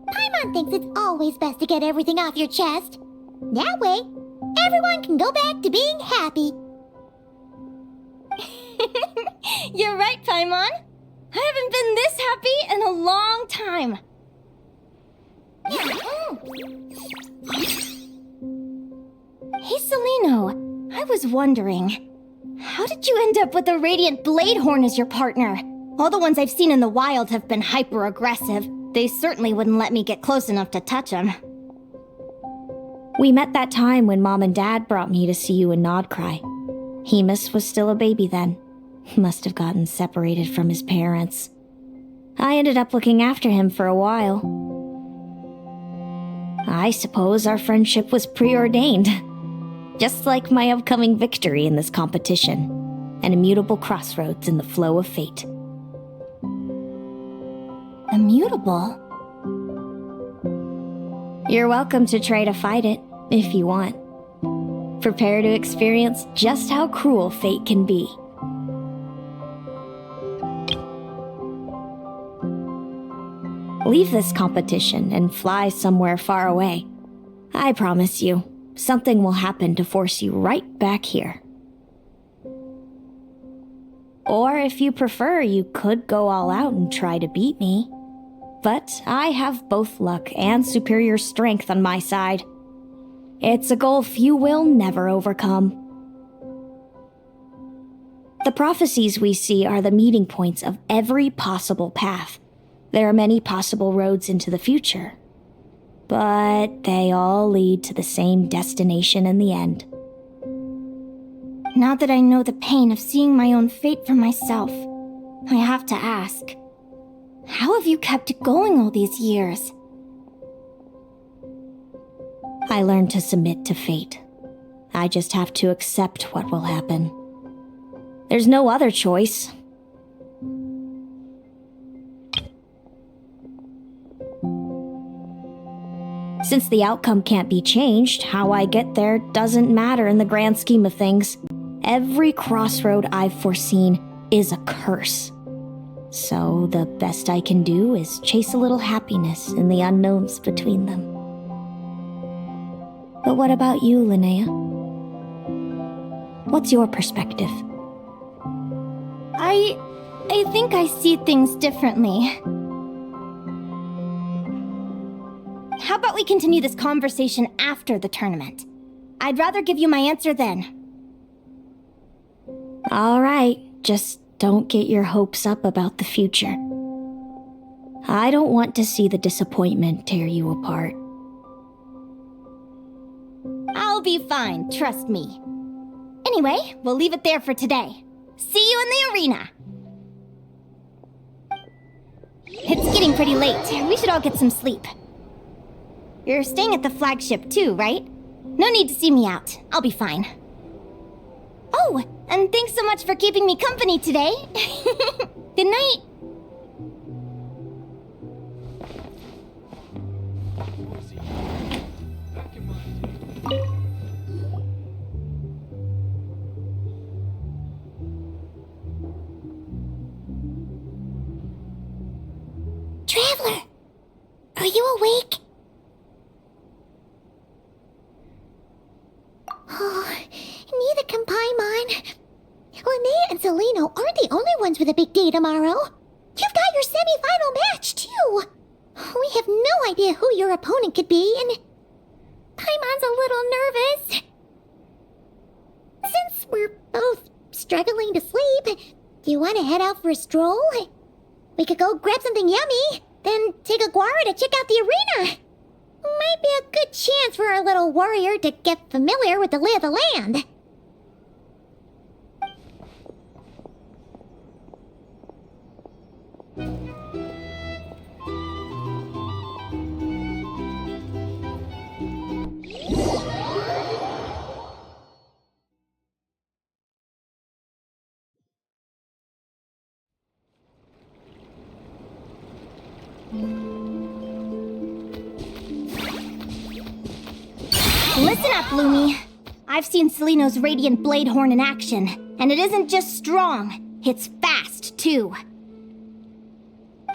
[SPEAKER 2] Paimon thinks it's always best to get everything off your chest. That way, everyone can go back to being happy.
[SPEAKER 3] You're right, Paimon. I haven't been this happy in a long time. Hey, Celino, I was wondering, how did you end up with a Radiant Bladehorn as your partner? All the ones I've seen in the wild have been hyper-aggressive. They certainly wouldn't let me get close enough to touch them.
[SPEAKER 9] We met that time when Mom and Dad brought me to see you in Nodcry. Hemus was still a baby then. Must have gotten separated from his parents. I ended up looking after him for a while. I suppose our friendship was preordained. Just like my upcoming victory in this competition, an immutable crossroads in the flow of fate.
[SPEAKER 3] Immutable?
[SPEAKER 9] You're welcome to try to fight it, if you want. Prepare to experience just how cruel fate can be. Leave this competition and fly somewhere far away. I promise you, something will happen to force you right back here. Or if you prefer, you could go all out and try to beat me. But I have both luck and superior strength on my side. It's a gulf you will never overcome. The prophecies we see are the meeting points of every possible path. There are many possible roads into the future, but they all lead to the same destination in the end.
[SPEAKER 3] Now that I know the pain of seeing my own fate for myself, I have to ask, how have you kept it going all these years?
[SPEAKER 9] I learned to submit to fate. I just have to accept what will happen. There's no other choice. Since the outcome can't be changed, how I get there doesn't matter in the grand scheme of things. Every crossroad I've foreseen is a curse. So the best I can do is chase a little happiness in the unknowns between them. But what about you, Linnea? What's your perspective?
[SPEAKER 3] I think I see things differently. How about we continue this conversation after the tournament? I'd rather give you my answer then.
[SPEAKER 9] All right, just don't get your hopes up about the future. I don't want to see the disappointment tear you apart.
[SPEAKER 3] I'll be fine, trust me. Anyway, we'll leave it there for today. See you in the arena! It's getting pretty late. We should all get some sleep. You're staying at the flagship too, right? No need to see me out. I'll be fine. Oh, and thanks so much for keeping me company today. Good night.
[SPEAKER 2] Traveler, are you awake? Oh, neither can Paimon. Linnea and Celino aren't the only ones with a big day tomorrow. You've got your semi-final match, too. We have no idea who your opponent could be, and Paimon's a little nervous. Since we're both struggling to sleep, do you want to head out for a stroll? We could go grab something yummy, then take a guara to check out the arena. Might be a good chance for our little warrior to get familiar with the lay of the land.
[SPEAKER 3] Listen up, Lumi. I've seen Celino's Radiant Blade Horn in action, and it isn't just strong, it's fast, too.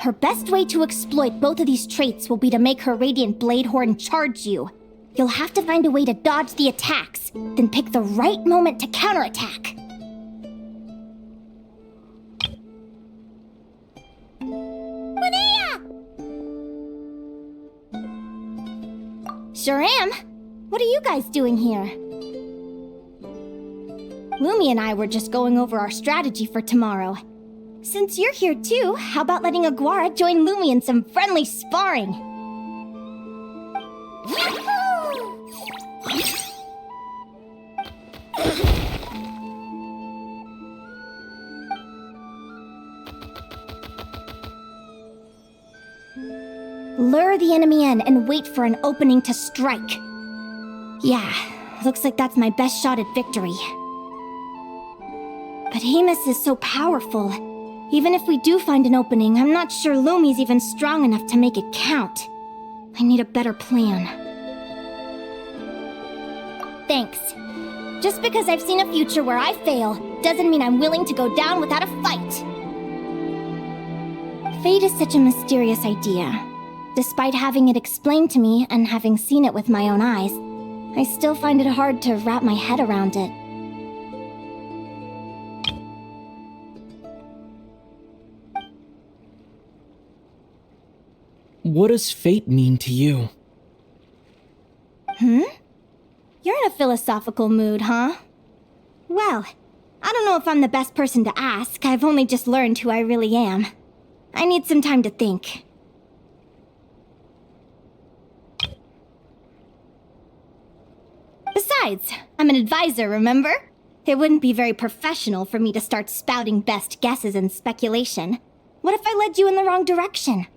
[SPEAKER 3] Her best way to exploit both of these traits will be to make her Radiant Blade Horn charge you. You'll have to find a way to dodge the attacks, then pick the right moment to counterattack.
[SPEAKER 2] Linnea!
[SPEAKER 3] Sure am. What are you guys doing here? Lumi and I were just going over our strategy for tomorrow. Since you're here too, how about letting Aguara join Lumi in some friendly sparring? Lure the enemy in and wait for an opening to strike. Yeah, looks like that's my best shot at victory. But Hemus is so powerful. Even if we do find an opening, I'm not sure Lumi's even strong enough to make it count. I need a better plan. Thanks. Just because I've seen a future where I fail, doesn't mean I'm willing to go down without a fight. Fate is such a mysterious idea. Despite having it explained to me and having seen it with my own eyes, I still find it hard to wrap my head around it.
[SPEAKER 10] What does fate mean to you?
[SPEAKER 3] You're in a philosophical mood, huh? Well, I don't know if I'm the best person to ask. I've only just learned who I really am. I need some time to think. Besides, I'm an advisor, remember? It wouldn't be very professional for me to start spouting best guesses and speculation. What if I led you in the wrong direction?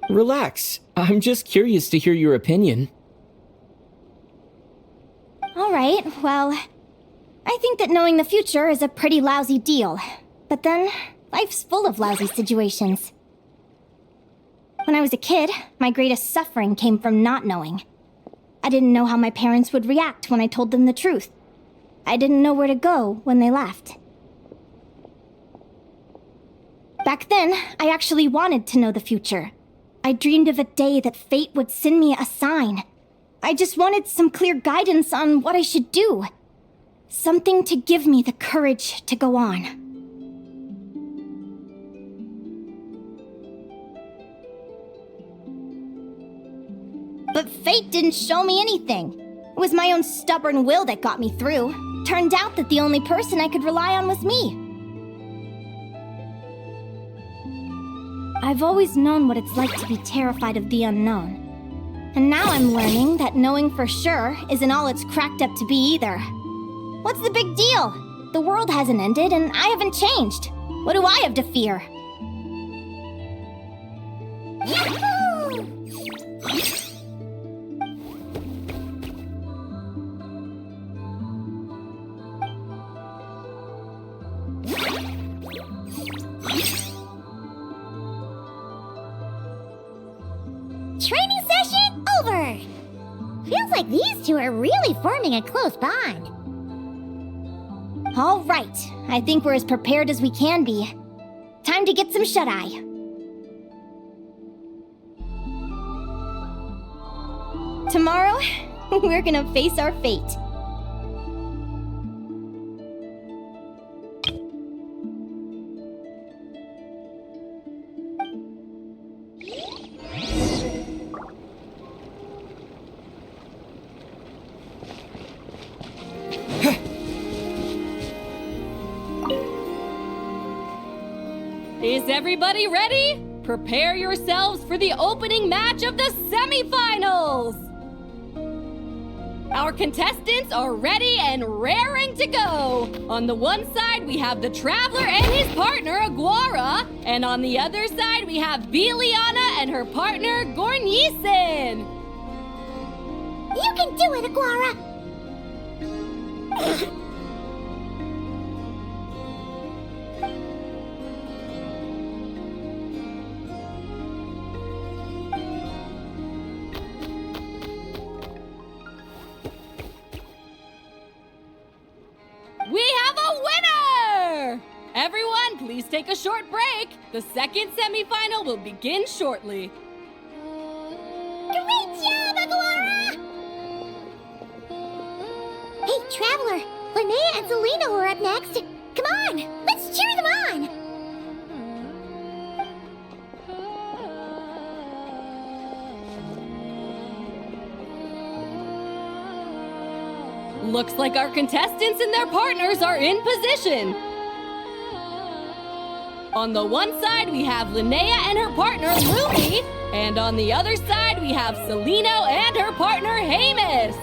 [SPEAKER 10] Relax. I'm just curious to hear your opinion.
[SPEAKER 3] Alright, well, I think that knowing the future is a pretty lousy deal. But then, life's full of lousy situations. When I was a kid, my greatest suffering came from not knowing. I didn't know how my parents would react when I told them the truth. I didn't know where to go when they left. Back then, I actually wanted to know the future. I dreamed of a day that fate would send me a sign. I just wanted some clear guidance on what I should do. Something to give me the courage to go on. But fate didn't show me anything. It was my own stubborn will that got me through. Turned out that the only person I could rely on was me. I've always known what it's like to be terrified of the unknown. And now I'm learning that knowing for sure isn't all it's cracked up to be either. What's the big deal? The world hasn't ended and I haven't changed. What do I have to fear?
[SPEAKER 2] Training session over! Feels like these two are really forming a close bond.
[SPEAKER 3] All right, I think we're as prepared as we can be. Time to get some shut-eye. Tomorrow, we're gonna face our fate.
[SPEAKER 8] Is everybody ready? Prepare yourselves for the opening match of the semifinals! Our contestants are ready and raring to go! On the one side, we have the Traveler and his partner, Aguara. And on the other side, we have Biliana and her partner, Gornisen.
[SPEAKER 2] You can do it, Aguara!
[SPEAKER 8] We have a winner! Everyone, please take a short break. The second semifinal will begin shortly.
[SPEAKER 2] Great job, Aguara! Hey, Traveler, Linnea and Selena are up next. Come on, let's cheer them on!
[SPEAKER 8] Looks like our contestants and their partners are in position. On the one side, we have Linnea and her partner, Lumi. And on the other side, we have Celino and her partner, Hemus.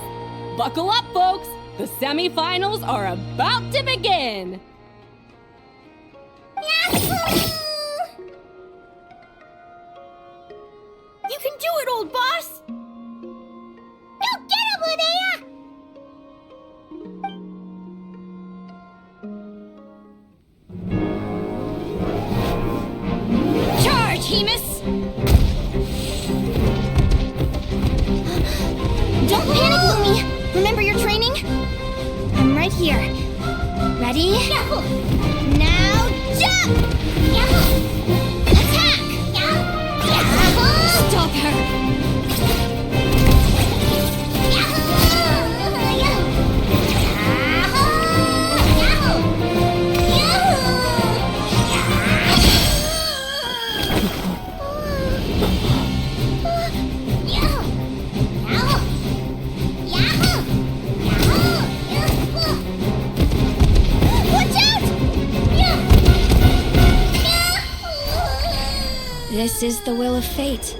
[SPEAKER 8] Buckle up, folks. The semifinals are about to begin.
[SPEAKER 3] You can do it, old boss!
[SPEAKER 2] Go get him, Linnea!
[SPEAKER 3] Charge, Hemus! Don't panic, Lumi! Remember your training? I'm right here. Ready? Now jump! Attack! Stop her!
[SPEAKER 9] This is the will of fate.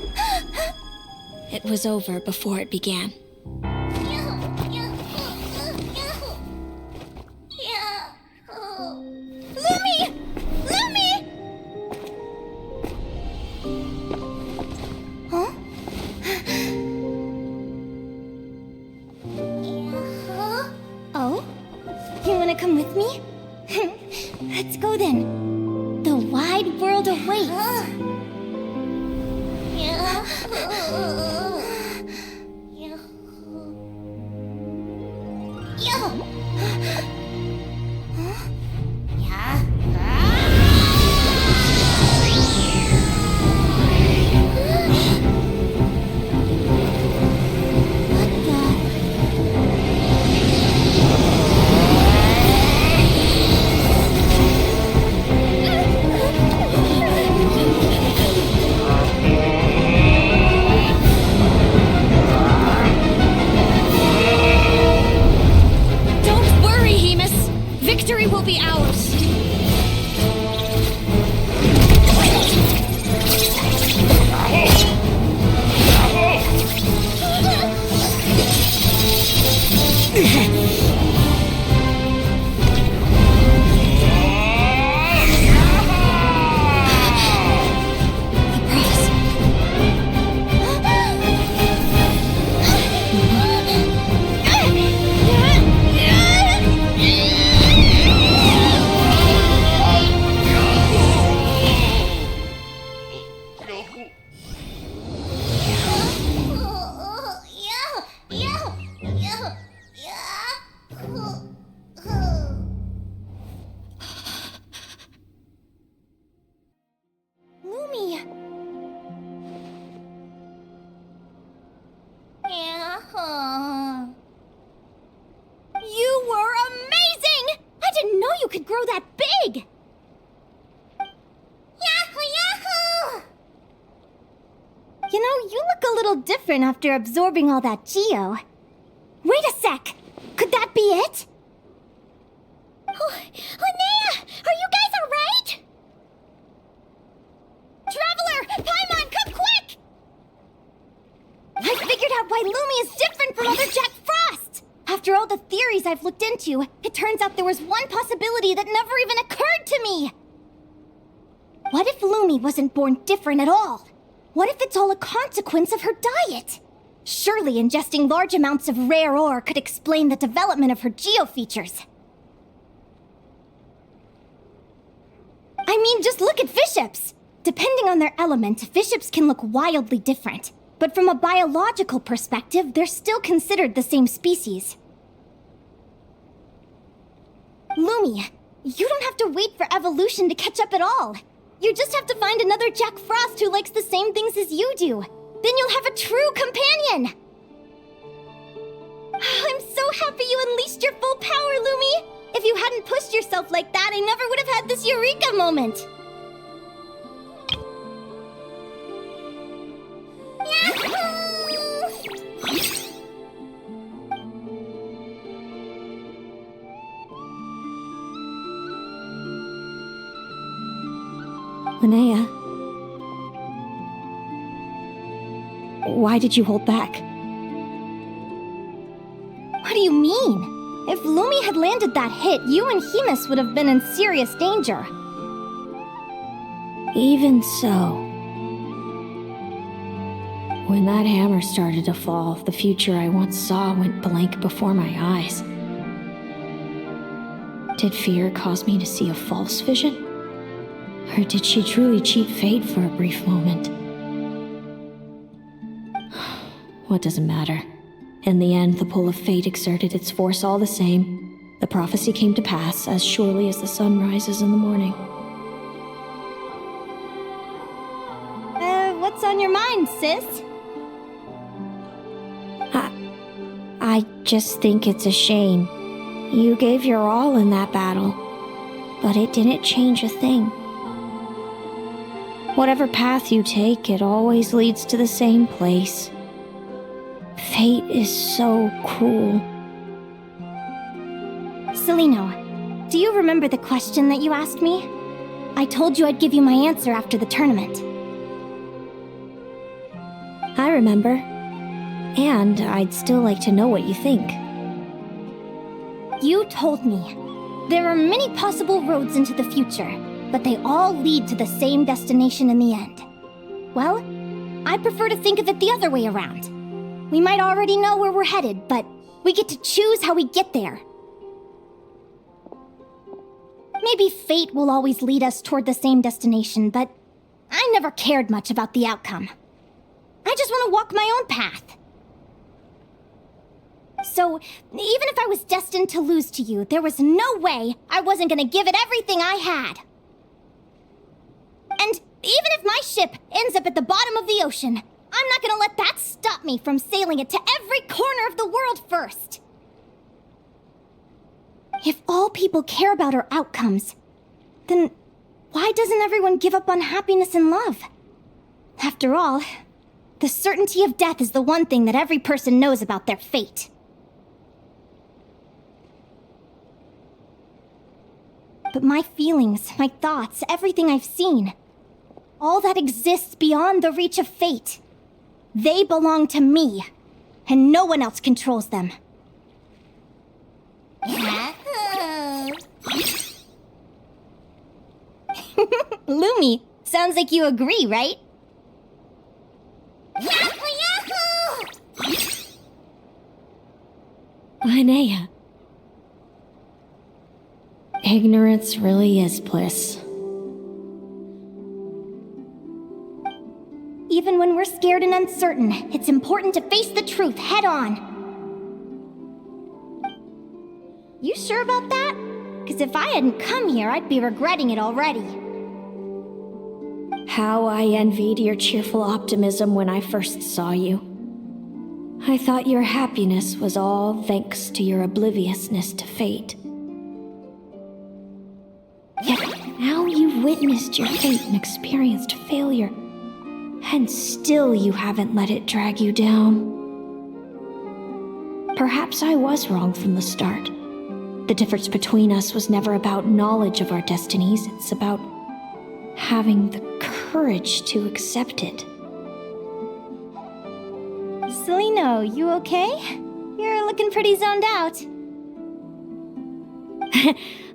[SPEAKER 9] It was over before it began.
[SPEAKER 3] Lumi! Lumi! Huh? Oh? You wanna come with me? Let's go then. The wide world awaits. Victory will be ours! You were amazing! I didn't know you could grow that big!
[SPEAKER 2] Yahoo! Yahoo!
[SPEAKER 3] You know, you look a little different after absorbing all that geo. Wait a sec! Could that be it?
[SPEAKER 2] Oh, Linnea! Are you guys alright?
[SPEAKER 3] Traveler! Paimon, come quick! I figured out why Lumi is different from other Jack Frost! After all the theories I've looked into, it turns out there was one possibility that never even occurred to me! What if Lumi wasn't born different at all? What if it's all a consequence of her diet? Surely ingesting large amounts of rare ore could explain the development of her geo-features. I mean, just look at bishops! Depending on their element, bishops can look wildly different. But from a biological perspective, they're still considered the same species. Lumi, you don't have to wait for evolution to catch up at all. You just have to find another Jack Frost who likes the same things as you do. Then you'll have a true companion! I'm so happy you unleashed your full power, Lumi! If you hadn't pushed yourself like that, I never would have had this eureka moment!
[SPEAKER 9] Linnea, why did you hold back?
[SPEAKER 3] What do you mean? If Lumi had landed that hit, you and Hemus would have been in serious danger.
[SPEAKER 9] Even so, When that hammer started to fall, the future I once saw went blank before my eyes. Did fear cause me to see a false vision? Or did she truly cheat fate for a brief moment? What does it matter? In the end, the pull of fate exerted its force all the same. The prophecy came to pass as surely as the sun rises in the morning.
[SPEAKER 3] What's on your mind, sis?
[SPEAKER 9] I just think it's a shame. You gave your all in that battle, but it didn't change a thing. Whatever path you take, it always leads to the same place. Fate is so cruel.
[SPEAKER 3] Celino, do you remember the question that you asked me? I told you I'd give you my answer after the tournament.
[SPEAKER 9] I remember. And I'd still like to know what you think.
[SPEAKER 3] You told me there are many possible roads into the future, but they all lead to the same destination in the end. Well, I prefer to think of it the other way around. We might already know where we're headed, but we get to choose how we get there. Maybe fate will always lead us toward the same destination, but I never cared much about the outcome. I just want to walk my own path. So, even if I was destined to lose to you, there was no way I wasn't gonna give it everything I had. And even if my ship ends up at the bottom of the ocean, I'm not gonna let that stop me from sailing it to every corner of the world first. If all people care about are outcomes, then why doesn't everyone give up on happiness and love? After all, the certainty of death is the one thing that every person knows about their fate. But my feelings, my thoughts, everything I've seen, all that exists beyond the reach of fate, they belong to me, and no one else controls them. Lumi, sounds like you agree, right?
[SPEAKER 9] Linnea. Ignorance really is bliss.
[SPEAKER 3] Even when we're scared and uncertain, it's important to face the truth head on. You sure about that? Because if I hadn't come here, I'd be regretting it already.
[SPEAKER 9] How I envied your cheerful optimism when I first saw you. I thought your happiness was all thanks to your obliviousness to fate. Yet now you've witnessed your fate and experienced failure, and still you haven't let it drag you down. Perhaps I was wrong from the start. The difference between us was never about knowledge of our destinies, it's about having the courage to accept it.
[SPEAKER 3] Celino, you okay? You're looking pretty zoned out.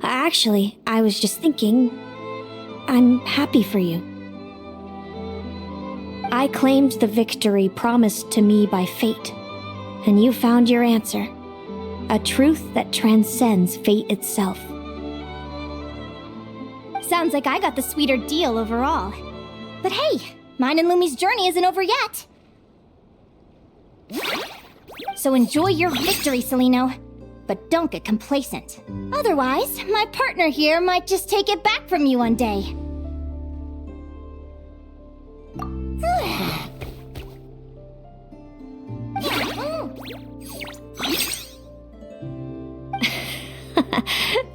[SPEAKER 9] Actually, I was just thinking, I'm happy for you. I claimed the victory promised to me by fate, and you found your answer. A truth that transcends fate itself.
[SPEAKER 3] Sounds like I got the sweeter deal overall. But hey, mine and Lumi's journey isn't over yet. So enjoy your victory, Celino. But don't get complacent. Otherwise, my partner here might just take it back from you one day.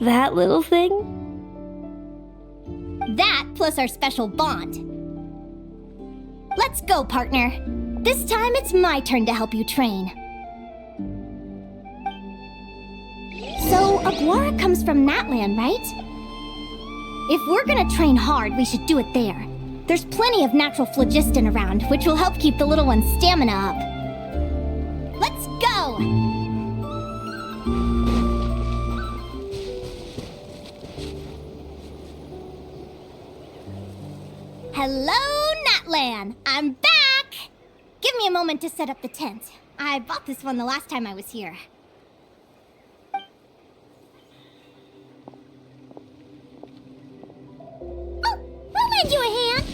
[SPEAKER 9] That little thing?
[SPEAKER 3] That plus our special bond. Let's go, partner. This time it's my turn to help you train. So, Aguara comes from Natland, right? If we're gonna train hard, we should do it there. There's plenty of natural phlogiston around, which will help keep the little one's stamina up. Let's go! Hello, Natland! I'm back! give me a moment to set up the tent. I bought this one the last time I was here.
[SPEAKER 2] Oh, I'll lend you a hand.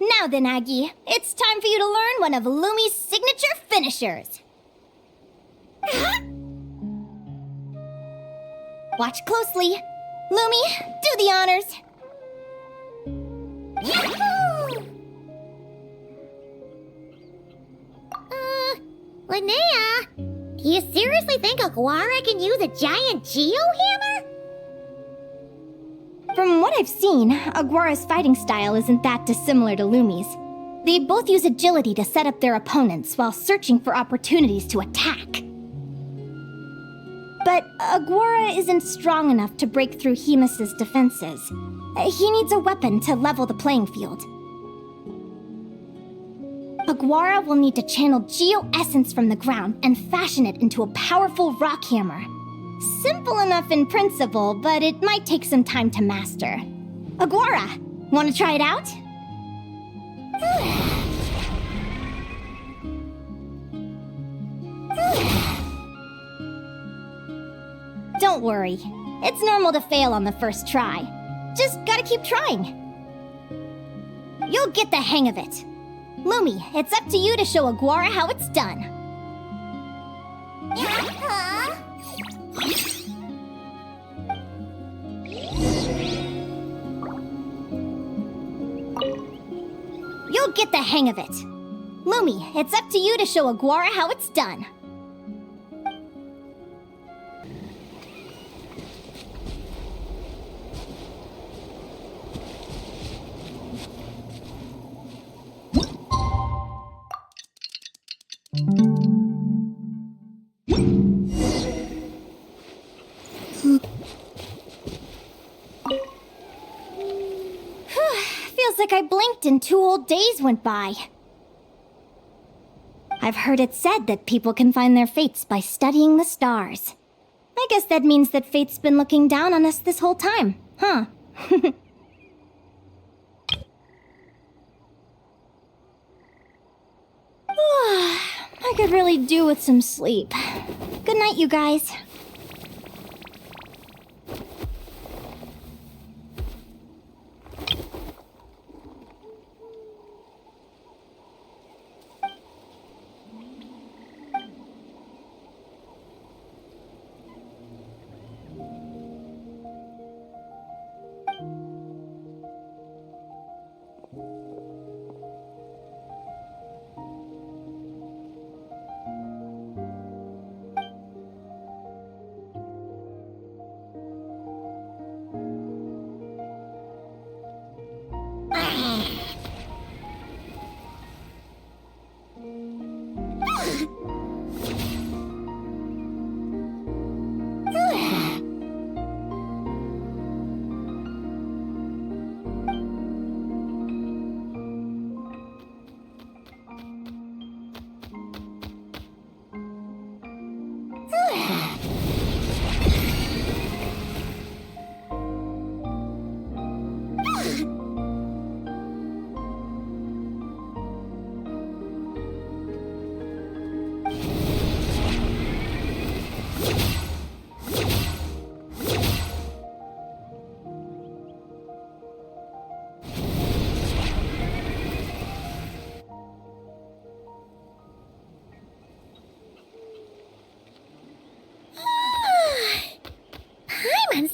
[SPEAKER 3] Now then, Aggie, it's time for you to learn one of Lumi's signature finishers. Watch closely. Lumi, do the honors.
[SPEAKER 2] Yahoo! Linnea, do you seriously think Aguara can use a giant geohammer?
[SPEAKER 3] From what I've seen, Aguara's fighting style isn't that dissimilar to Lumi's. They both use agility to set up their opponents while searching for opportunities to attack. But Aguara isn't strong enough to break through Hemus's defenses. He needs a weapon to level the playing field. Aguara will need to channel geo-essence from the ground and fashion it into a powerful rock hammer. Simple enough in principle, but it might take some time to master. Aguara, want to try it out? Don't worry. It's normal to fail on the first try. Just gotta keep trying. You'll get the hang of it. Lumi, it's up to you to show Aguara how it's done. You'll get the hang of it. Lumi, it's up to you to show Aguara how it's done. Feels like I blinked and 2 whole days went by. I've heard it said that people can find their fates by studying the stars. I guess that means that fate's been looking down on us this whole time, huh? I could really do with some sleep. Good night, you guys.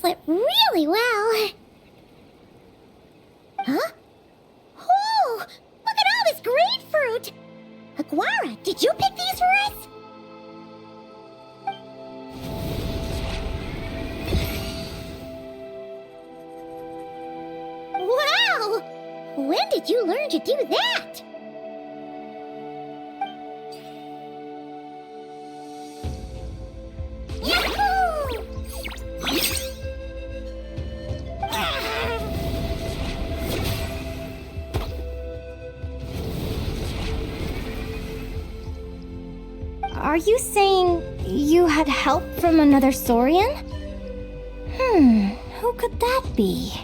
[SPEAKER 2] Slept really well. Huh? Oh, look at all this grapefruit! Aguara, did you pick these for us? Wow! When did you learn to do that?
[SPEAKER 3] Are you saying You had help from another Saurian? Who could that be?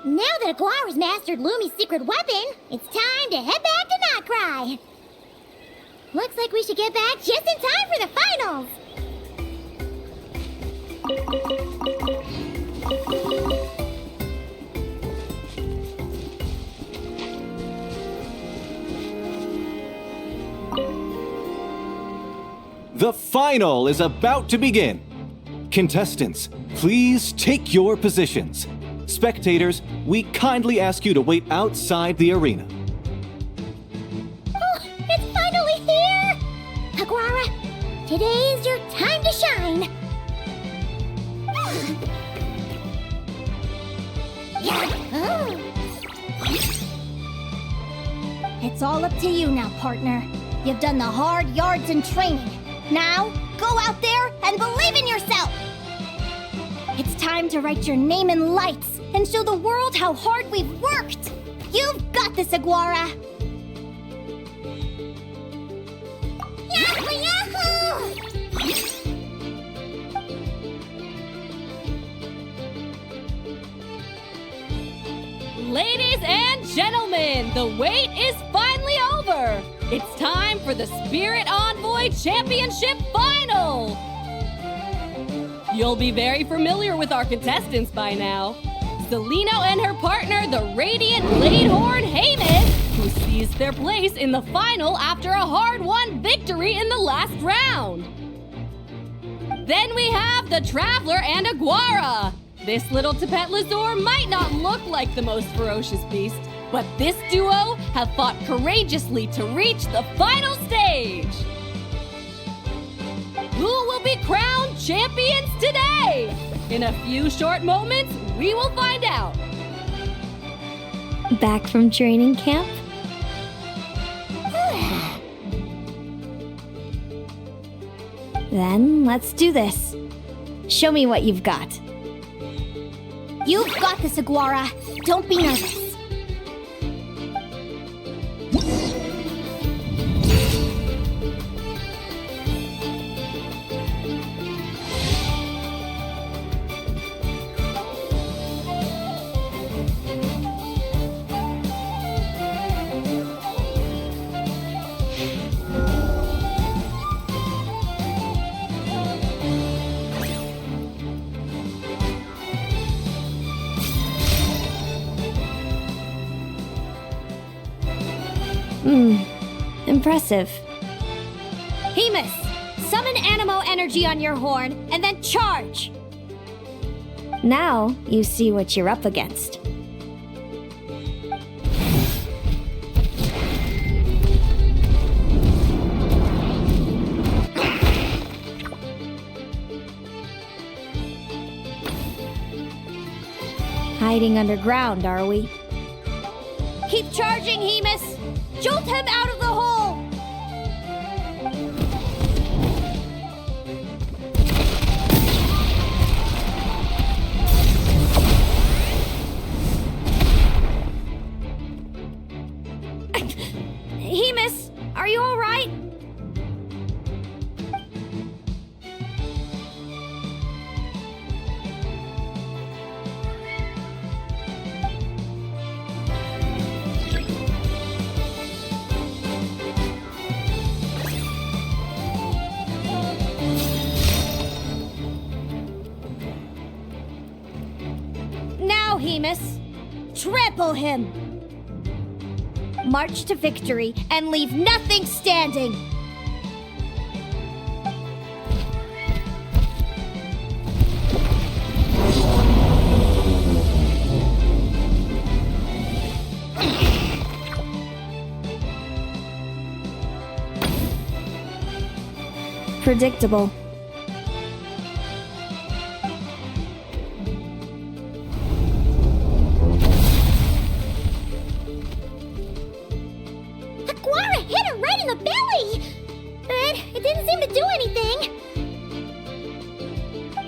[SPEAKER 2] Now that Aguara's mastered Lumi's secret weapon, it's time to head back to Notcry. Looks like we should get back just in time for the finals.
[SPEAKER 4] The final is about to begin. Contestants, please take your positions. Spectators, we kindly ask you to wait outside the arena.
[SPEAKER 2] Oh, it's finally here! Aguara, today's your time to shine.
[SPEAKER 3] It's all up to you now, partner. You've done the hard yards in training. Now, go out there and believe in yourself! It's time to write your name in lights and show the world how hard we've worked! You've got this, Aguara!
[SPEAKER 2] Yahoo! Yahoo!
[SPEAKER 8] Ladies and gentlemen, the wait is finally over! It's time for the Spirit Envoy Championship Final! You'll be very familiar with our contestants by now. Zelino and her partner, the Radiant Bladehorn Heyman, who seized their place in the final after a hard-won victory in the last round. Then we have the Traveler and Aguara. This little Tapet Lazur might not look like the most ferocious beast, but this duo have fought courageously to reach the final stage. Who will be crowned champions today? In a few short moments, we will find out.
[SPEAKER 9] Back from training camp? Then let's do this. Show me what you've got.
[SPEAKER 3] You've got this, Aguara. Don't be nervous.
[SPEAKER 9] Impressive.
[SPEAKER 3] Hemus, summon Animo energy on your horn and then charge.
[SPEAKER 9] Now you see what you're up against. Hiding underground, are we?
[SPEAKER 3] Keep charging, Hemus. Jolt him out of the hole! Hemus, are you all right? Hemus. Trample him! March to victory and leave nothing standing!
[SPEAKER 9] Predictable.
[SPEAKER 2] didn't seem to do anything.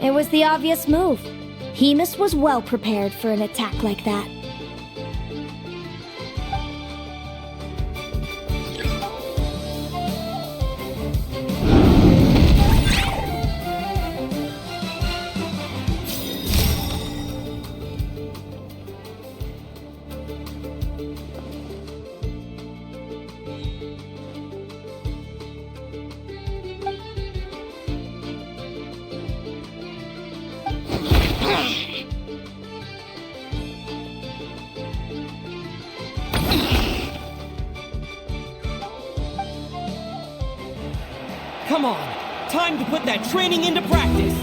[SPEAKER 9] It was the obvious move. Hemus was well prepared for an attack like that.
[SPEAKER 10] Come on, time to put that training into practice.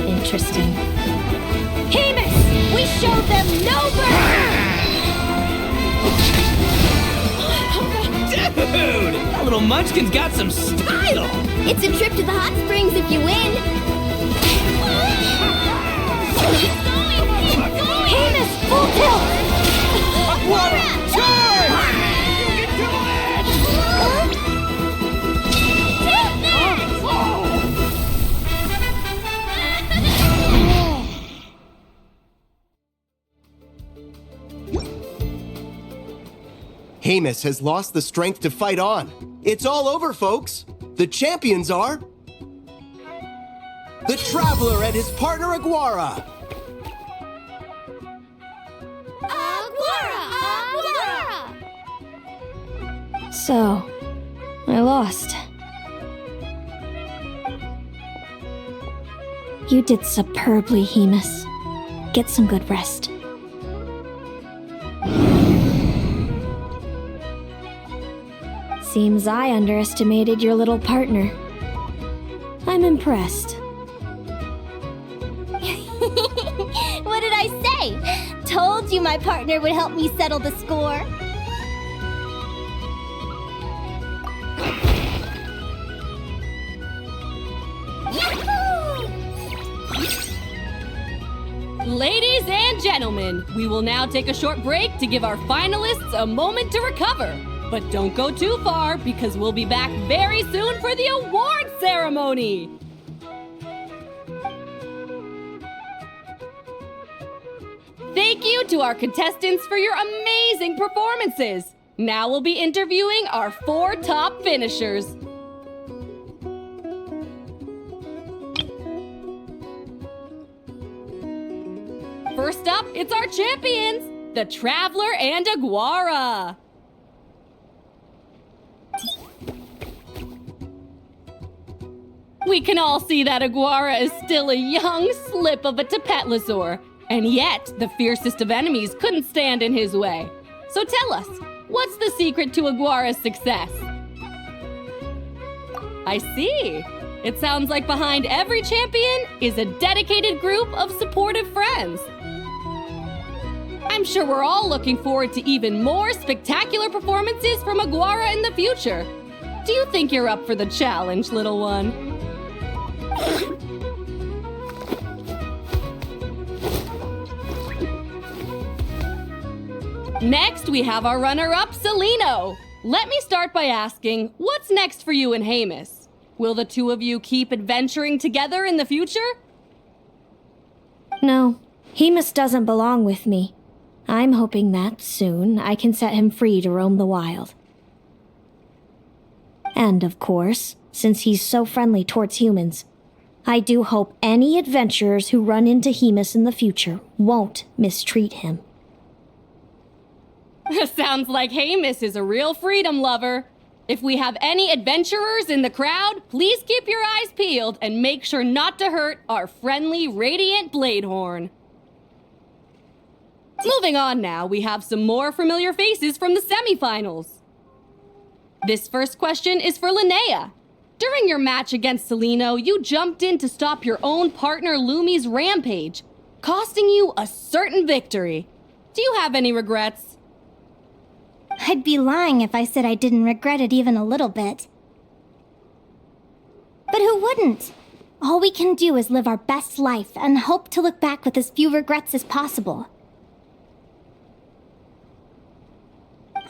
[SPEAKER 9] Interesting. Hemus! We showed them no mercy!
[SPEAKER 5] Dude! That little munchkin's got some style!
[SPEAKER 2] It's a trip to the hot springs if you win.
[SPEAKER 9] Hemus, full tilt!
[SPEAKER 5] Aguara, charge! You can do it!
[SPEAKER 16] Hemus has lost the strength to fight on. It's all over, folks. The champions are... the Traveler and his partner Aguara.
[SPEAKER 9] So, I lost. You did superbly, Hemus. Get some good rest. Seems I underestimated your little partner. I'm impressed.
[SPEAKER 2] What did I say? Told you my partner would help me settle the score.
[SPEAKER 8] Ladies and gentlemen, we will now take a short break to give our finalists a moment to recover. But don't go too far because we'll be back very soon for the award ceremony. Thank you to our contestants for your amazing performances. Now we'll be interviewing our 4 top finishers. First up, it's our champions, the Traveler and Aguara. We can all see that Aguara is still a young slip of a Tapetlasaur, and yet the fiercest of enemies couldn't stand in his way. So tell us, what's the secret to Aguara's success? I see. It sounds like behind every champion is a dedicated group of supportive friends. I'm sure we're all looking forward to even more spectacular performances from Aguara in the future. Do you think you're up for the challenge, little one? Next, we have our runner-up, Celino. Let me start by asking, what's next for you and Hemus? Will the two of you keep adventuring together in the future?
[SPEAKER 9] No, Hemus doesn't belong with me. I'm hoping that soon I can set him free to roam the wild. And of course, since he's so friendly towards humans, I do hope any adventurers who run into Hemus in the future won't mistreat him.
[SPEAKER 8] Sounds like Hemus is a real freedom lover. If we have any adventurers in the crowd, please keep your eyes peeled and make sure not to hurt our friendly, radiant Bladehorn. Moving on now, we have some more familiar faces from the semifinals. This first question is for Linnea. During your match against Celino, you jumped in to stop your own partner Lumi's rampage, costing you a certain victory. Do you have any regrets?
[SPEAKER 3] I'd be lying if I said I didn't regret it even a little bit. But who wouldn't? All we can do is live our best life and hope to look back with as few regrets as possible.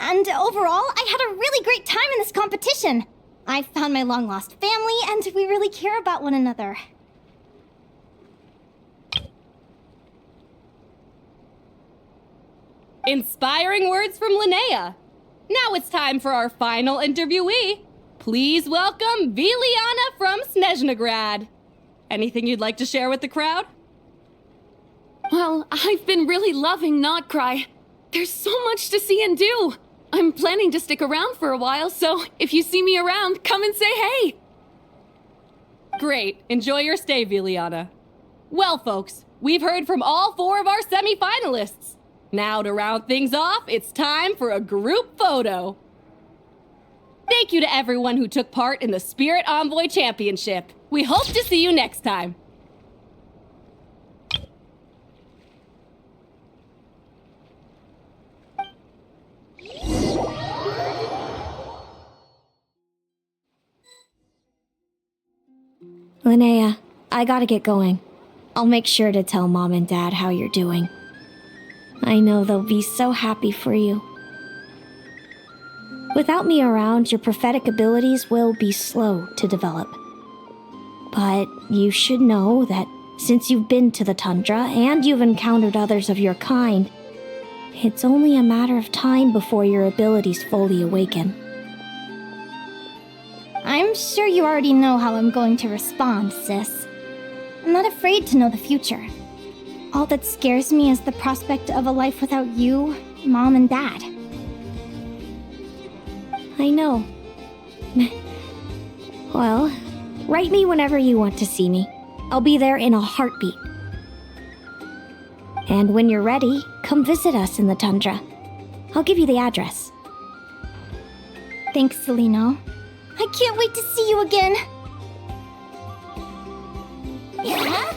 [SPEAKER 3] And overall, I had a really great time in this competition. I found my long-lost family, and we really care about one another.
[SPEAKER 8] Inspiring words from Linnea. Now it's time for our final interviewee. Please welcome Viliana from Snezhnegrad. Anything you'd like to share with the crowd?
[SPEAKER 12] Well, I've been really loving Not Cry. There's so much to see and do. I'm planning to stick around for a while, so if you see me around, come and say hey.
[SPEAKER 8] Great. Enjoy your stay, Viliana. Well, folks, we've heard from all 4 of our semi-finalists. Now to round things off, it's time for a group photo. Thank you to everyone who took part in the Spirit Envoy Championship. We hope to see you next time.
[SPEAKER 9] Linnea, I gotta get going. I'll make sure to tell Mom and Dad how you're doing. I know they'll be so happy for you. Without me around, your prophetic abilities will be slow to develop. But you should know that since you've been to the tundra and you've encountered others of your kind, it's only a matter of time before your abilities fully awaken.
[SPEAKER 3] I'm sure you already know how I'm going to respond, sis. I'm not afraid to know the future. All that scares me is the prospect of a life without you, Mom, and Dad.
[SPEAKER 9] I know. Well, write me whenever you want to see me. I'll be there in a heartbeat. And when you're ready, come visit us in the tundra. I'll give you the address.
[SPEAKER 3] Thanks, Celino. I can't wait to see you again.
[SPEAKER 2] Yeah?